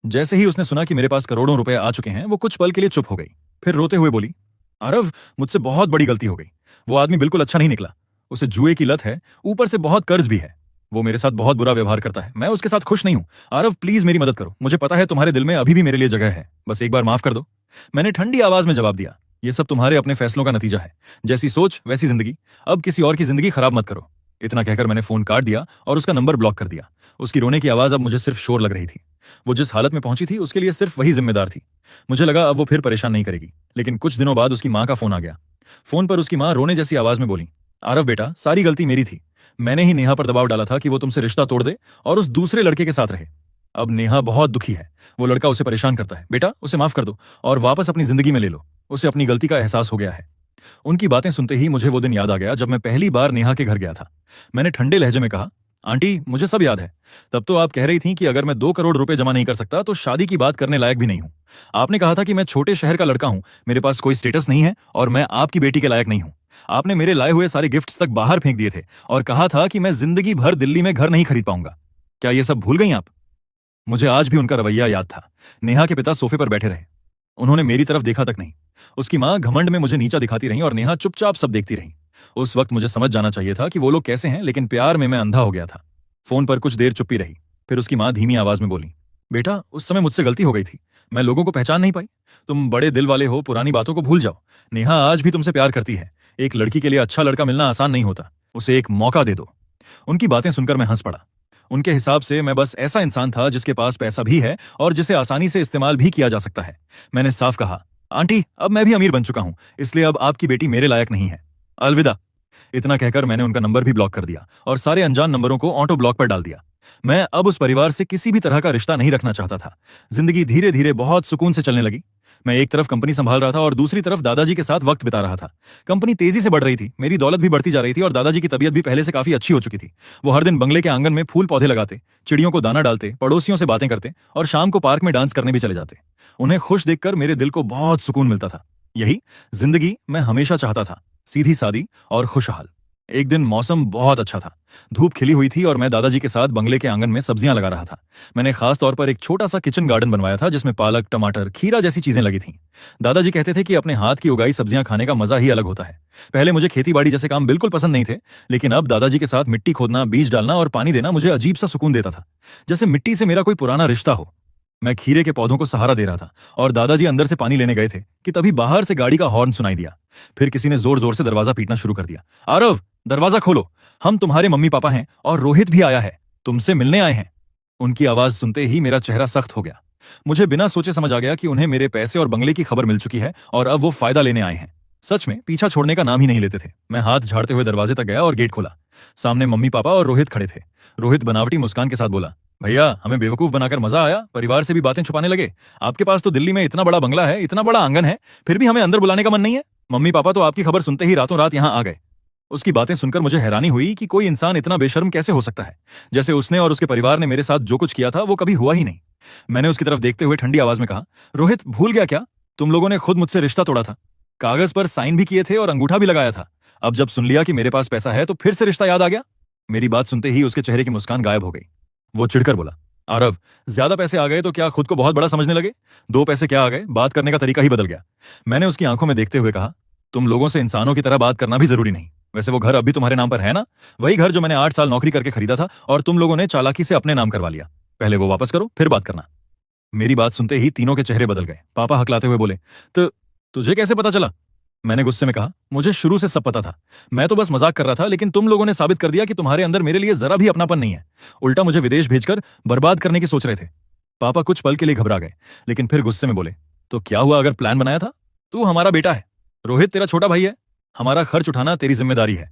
जैसे ही उसने सुना कि मेरे पास करोड़ों रुपए आ चुके हैं, वो कुछ पल के लिए चुप हो गई। फिर रोते हुए बोली, आरव, मुझसे बहुत बड़ी गलती हो गई। वो आदमी बिल्कुल अच्छा नहीं निकला। उसे जुए की लत है, ऊपर से बहुत कर्ज भी है। वो मेरे साथ बहुत बुरा व्यवहार करता है। मैं उसके साथ खुश नहीं हूं। आरव, प्लीज मेरी मदद करो। मुझे पता है तुम्हारे दिल में अभी भी मेरे लिए जगह है। बस एक बार माफ कर दो। मैंने ठंडी आवाज में जवाब दिया, ये सब तुम्हारे अपने फैसलों का नतीजा है। जैसी सोच वैसी जिंदगी। अब किसी और की जिंदगी खराब मत करो। इतना कहकर मैंने फोन काट दिया और उसका नंबर ब्लॉक कर दिया। उसकी रोने की आवाज अब मुझे सिर्फ शोर लग रही थी। वो जिस हालत में पहुंची थी उसके लिए सिर्फ वही जिम्मेदार थी। मुझे लगा अब वो फिर परेशान नहीं करेगी। लेकिन कुछ दिनों बाद उसकी मां का फोन आ गया। फोन पर उसकी मां रोने जैसी आवाज में बोली, आरव बेटा, सारी गलती मेरी थी। मैंने ही नेहा पर दबाव डाला था कि वो तुमसे रिश्ता तोड़ दे और उस दूसरे लड़के के साथ रहे। अब नेहा बहुत दुखी है। वो लड़का उसे परेशान करता है। बेटा, उसे माफ कर दो और वापस अपनी जिंदगी में ले लो। उसे अपनी गलती का एहसास हो गया है। उनकी बातें सुनते ही मुझे वो दिन याद आ गया जब मैं पहली बार नेहा के घर गया था। मैंने ठंडे लहजे में कहा, आंटी, मुझे सब याद है। तब तो आप कह रही थी कि अगर मैं 2 करोड़ रुपए जमा नहीं कर सकता तो शादी की बात करने लायक भी नहीं हूं। आपने कहा था कि मैं छोटे शहर का लड़का हूं, मेरे पास कोई स्टेटस नहीं है और मैं आपकी बेटी के लायक नहीं हूं। आपने मेरे लाए हुए सारे गिफ्ट्स तक बाहर फेंक दिए थे और कहा था कि मैं जिंदगी भर दिल्ली में घर नहीं खरीद पाऊंगा। क्या ये सब भूल गई आप? मुझे आज भी उनका रवैया याद था। नेहा के पिता सोफे पर बैठे रहे। उन्होंने मेरी तरफ देखा तक नहीं। उसकी मां घमंड में मुझे नीचा दिखाती रही और नेहा चुपचाप सब देखती रही। उस वक्त मुझे समझ जाना चाहिए था कि वो लोग कैसे हैं, लेकिन प्यार में मैं अंधा हो गया था। फोन पर कुछ देर चुप्पी रही। फिर उसकी मां धीमी आवाज में बोली, बेटा, उस समय मुझसे गलती हो गई थी। मैं लोगों को पहचान नहीं पाई। तुम बड़े दिल वाले हो, पुरानी बातों को भूल जाओ। नेहा आज भी तुमसे प्यार करती है। एक लड़की के लिए अच्छा लड़का मिलना आसान नहीं होता। उसे एक मौका दे दो। उनकी बातें सुनकर मैं हंस पड़ा। उनके हिसाब से मैं बस ऐसा इंसान था जिसके पास पैसा भी है और जिसे आसानी से इस्तेमाल भी किया जा सकता है। मैंने साफ कहा, आंटी, अब मैं भी अमीर बन चुका हूं, इसलिए अब आपकी बेटी मेरे लायक नहीं है। अलविदा। इतना कहकर मैंने उनका नंबर भी ब्लॉक कर दिया और सारे अनजान नंबरों को ऑटो ब्लॉक पर डाल दिया। मैं अब उस परिवार से किसी भी तरह का रिश्ता नहीं रखना चाहता था। जिंदगी धीरे धीरे बहुत सुकून से चलने लगी। मैं एक तरफ कंपनी संभाल रहा था और दूसरी तरफ दादाजी के साथ वक्त बिता रहा था। कंपनी तेजी से बढ़ रही थी, मेरी दौलत भी बढ़ती जा रही थी और दादाजी की तबीयत भी पहले से काफी अच्छी हो चुकी थी। वो हर दिन बंगले के आंगन में फूल पौधे लगाते, चिड़ियों को दाना डालते, पड़ोसियों से बातें करते और शाम को पार्क में डांस करने भी चले जाते। उन्हें खुश देखकर मेरे दिल को बहुत सुकून मिलता था। यही जिंदगी मैं हमेशा चाहता था, सीधी सादी और खुशहाल। एक दिन मौसम बहुत अच्छा था। धूप खिली हुई थी और मैं दादाजी के साथ बंगले के आंगन में सब्जियां लगा रहा था। मैंने खास तौर पर एक छोटा सा किचन गार्डन बनवाया था जिसमें पालक, टमाटर, खीरा जैसी चीजें लगी थीं। दादाजी कहते थे कि अपने हाथ की उगाई सब्जियां खाने का मजा ही अलग होता है। पहले मुझे खेती-बाड़ी जैसे काम बिल्कुल पसंद नहीं थे, लेकिन अब दादाजी के साथ मिट्टी खोदना, बीज डालना और पानी देना मुझे अजीब सा सुकून देता था, जैसे मिट्टी से मेरा कोई पुराना रिश्ता हो। मैं खीरे के पौधों को सहारा दे रहा था और दादाजी अंदर से पानी लेने गए थे कि तभी बाहर से गाड़ी का हॉर्न सुनाई दिया। फिर किसी ने जोर जोर से दरवाजा पीटना शुरू कर दिया। आरव, दरवाजा खोलो, हम तुम्हारे मम्मी पापा हैं और रोहित भी आया है, तुमसे मिलने आए हैं। उनकी आवाज सुनते ही मेरा चेहरा सख्त हो गया। मुझे बिना सोचे समझ आ गया कि उन्हें मेरे पैसे और बंगले की खबर मिल चुकी है और अब वो फायदा लेने आए हैं। सच में पीछा छोड़ने का नाम ही नहीं लेते थे। मैं हाथ झाड़ते हुए दरवाजे तक गया और गेट खोला। सामने मम्मी पापा और रोहित खड़े थे। रोहित बनावटी मुस्कान के साथ बोला, भैया, हमें बेवकूफ बनाकर मजा आया, परिवार से भी बातें छुपाने लगे। आपके पास तो दिल्ली में इतना बड़ा बंगला है, इतना बड़ा आंगन है, फिर भी हमें अंदर बुलाने का मन नहीं है। मम्मी पापा तो आपकी खबर सुनते ही रातों रात यहाँ आ गए। उसकी बातें सुनकर मुझे हैरानी हुई कि कोई इंसान इतना बेशर्म कैसे हो सकता है। जैसे उसने और उसके परिवार ने मेरे साथ जो कुछ किया था वो कभी हुआ ही नहीं। मैंने उसकी तरफ देखते हुए ठंडी आवाज में कहा, रोहित, भूल गया क्या? तुम लोगों ने खुद मुझसे रिश्ता तोड़ा था, कागज पर साइन भी किए थे और अंगूठा भी लगाया था। अब जब सुन लिया कि मेरे पास पैसा है तो फिर से रिश्ता याद आ गया? मेरी बात सुनते ही उसके चेहरे की मुस्कान गायब हो गई। वो चिढ़कर बोला, आरव, ज्यादा पैसे आ गए तो क्या खुद को बहुत बड़ा समझने लगे? 2 पैसे क्या आ गए, बात करने का तरीका ही बदल गया। मैंने उसकी आंखों में देखते हुए कहा, तुम लोगों से इंसानों की तरह बात करना भी जरूरी नहीं। वैसे वो घर अभी तुम्हारे नाम पर है ना? वही घर जो मैंने 8 साल नौकरी करके खरीदा था और तुम लोगों ने चालाकी से अपने नाम करवा लिया। पहले वो वापस करो, फिर बात करना। मेरी बात सुनते ही तीनों के चेहरे बदल गए। पापा हकलाते हुए बोले, तो तुझे कैसे पता चला? मैंने गुस्से में कहा, मुझे शुरू से सब पता था। मैं तो बस मजाक कर रहा था, लेकिन तुम लोगों ने साबित कर दिया कि तुम्हारे अंदर मेरे लिए जरा भी अपनापन नहीं है। उल्टा मुझे विदेश भेजकर बर्बाद करने की सोच रहे थे। पापा कुछ पल के लिए घबरा गए, लेकिन फिर गुस्से में बोले, तो क्या हुआ अगर प्लान बनाया था? तू हमारा बेटा है, रोहित तेरा छोटा भाई है, हमारा खर्च उठाना तेरी जिम्मेदारी है।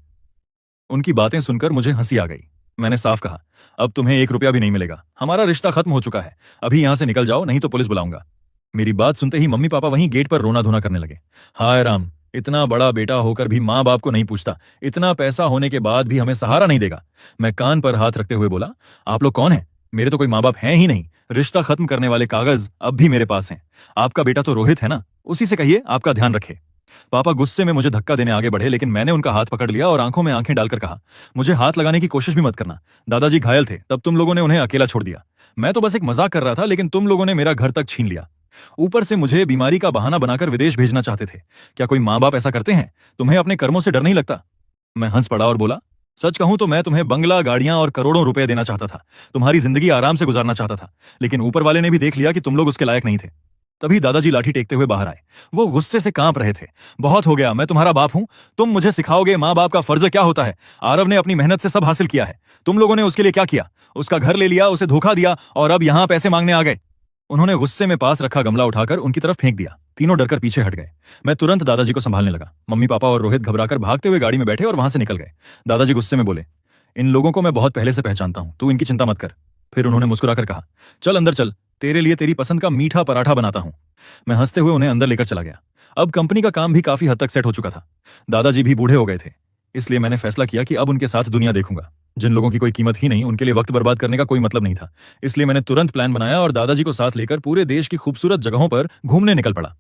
उनकी बातें सुनकर मुझे हंसी आ गई। मैंने साफ कहा, अब तुम्हें 1 रुपया भी नहीं मिलेगा, हमारा रिश्ता खत्म हो चुका है। अभी यहां से निकल जाओ, नहीं तो पुलिस बुलाऊंगा। मेरी बात सुनते ही मम्मी पापा वहीं गेट पर रोना धोना करने लगे। हाय राम, इतना बड़ा बेटा होकर भी माँ बाप को नहीं पूछता, इतना पैसा होने के बाद भी हमें सहारा नहीं देगा। मैं कान पर हाथ रखते हुए बोला, आप लोग कौन हैं? मेरे तो कोई माँ बाप हैं ही नहीं। रिश्ता खत्म करने वाले कागज अब भी मेरे पास हैं। आपका बेटा तो रोहित है ना, उसी से कहिए आपका ध्यान रखे। पापा गुस्से में मुझे धक्का देने आगे बढ़े, लेकिन मैंने उनका हाथ पकड़ लिया और आंखों में आंखें डालकर कहा, मुझे हाथ लगाने की कोशिश भी मत करना। दादाजी घायल थे, तब तुम लोगों ने उन्हें अकेला छोड़ दिया। मैं तो बस एक मजाक कर रहा था, लेकिन तुम लोगों ने मेरा घर तक छीन लिया। ऊपर से मुझे बीमारी का बहाना बनाकर विदेश भेजना चाहते थे। क्या कोई माँ बाप ऐसा करते हैं? तुम्हें अपने कर्मों से डर नहीं लगता? मैं हंस पड़ा और बोला, सच कहूं तो मैं तुम्हें बंगला, गाड़ियां और करोड़ों रुपए देना चाहता था। तुम्हारी जिंदगी आराम से गुजारना चाहता था, लेकिन ऊपर वाले ने भी देख लिया कि तुम लोग उसके लायक नहीं थे। तभी दादाजी लाठी टेकते हुए बाहर आए। वो गुस्से से कांप रहे थे। बहुत हो गया, मैं तुम्हारा बाप हूं, तुम मुझे सिखाओगे माँ बाप का फर्ज क्या होता है? आरव ने अपनी मेहनत से सब हासिल किया है, तुम लोगों ने उसके लिए क्या किया? उसका घर ले लिया, उसे धोखा दिया और अब यहां पैसे मांगने आ गए। उन्होंने गुस्से में पास रखा गमला उठाकर उनकी तरफ फेंक दिया। तीनों डरकर पीछे हट गए। मैं तुरंत दादाजी को संभालने लगा। मम्मी पापा और रोहित घबराकर भागते हुए गाड़ी में बैठे और वहां से निकल गए। दादाजी गुस्से में बोले, इन लोगों को मैं बहुत पहले से पहचानता हूं, तू इनकी चिंता मत कर। फिर उन्होंने मुस्कुराकर कहा, चल अंदर चल, तेरे लिए तेरी पसंद का मीठा पराठा बनाता हूं। मैं हंसते हुए उन्हें अंदर लेकर चला गया। अब कंपनी का काम भी काफी हद तक सेट हो चुका था। दादाजी भी बूढ़े हो गए थे, इसलिए मैंने फैसला किया कि अब उनके साथ दुनिया देखूंगा। जिन लोगों की कोई कीमत ही नहीं, उनके लिए वक्त बर्बाद करने का कोई मतलब नहीं था। इसलिए मैंने तुरंत प्लान बनाया और दादाजी को साथ लेकर पूरे देश की खूबसूरत जगहों पर घूमने निकल पड़ा।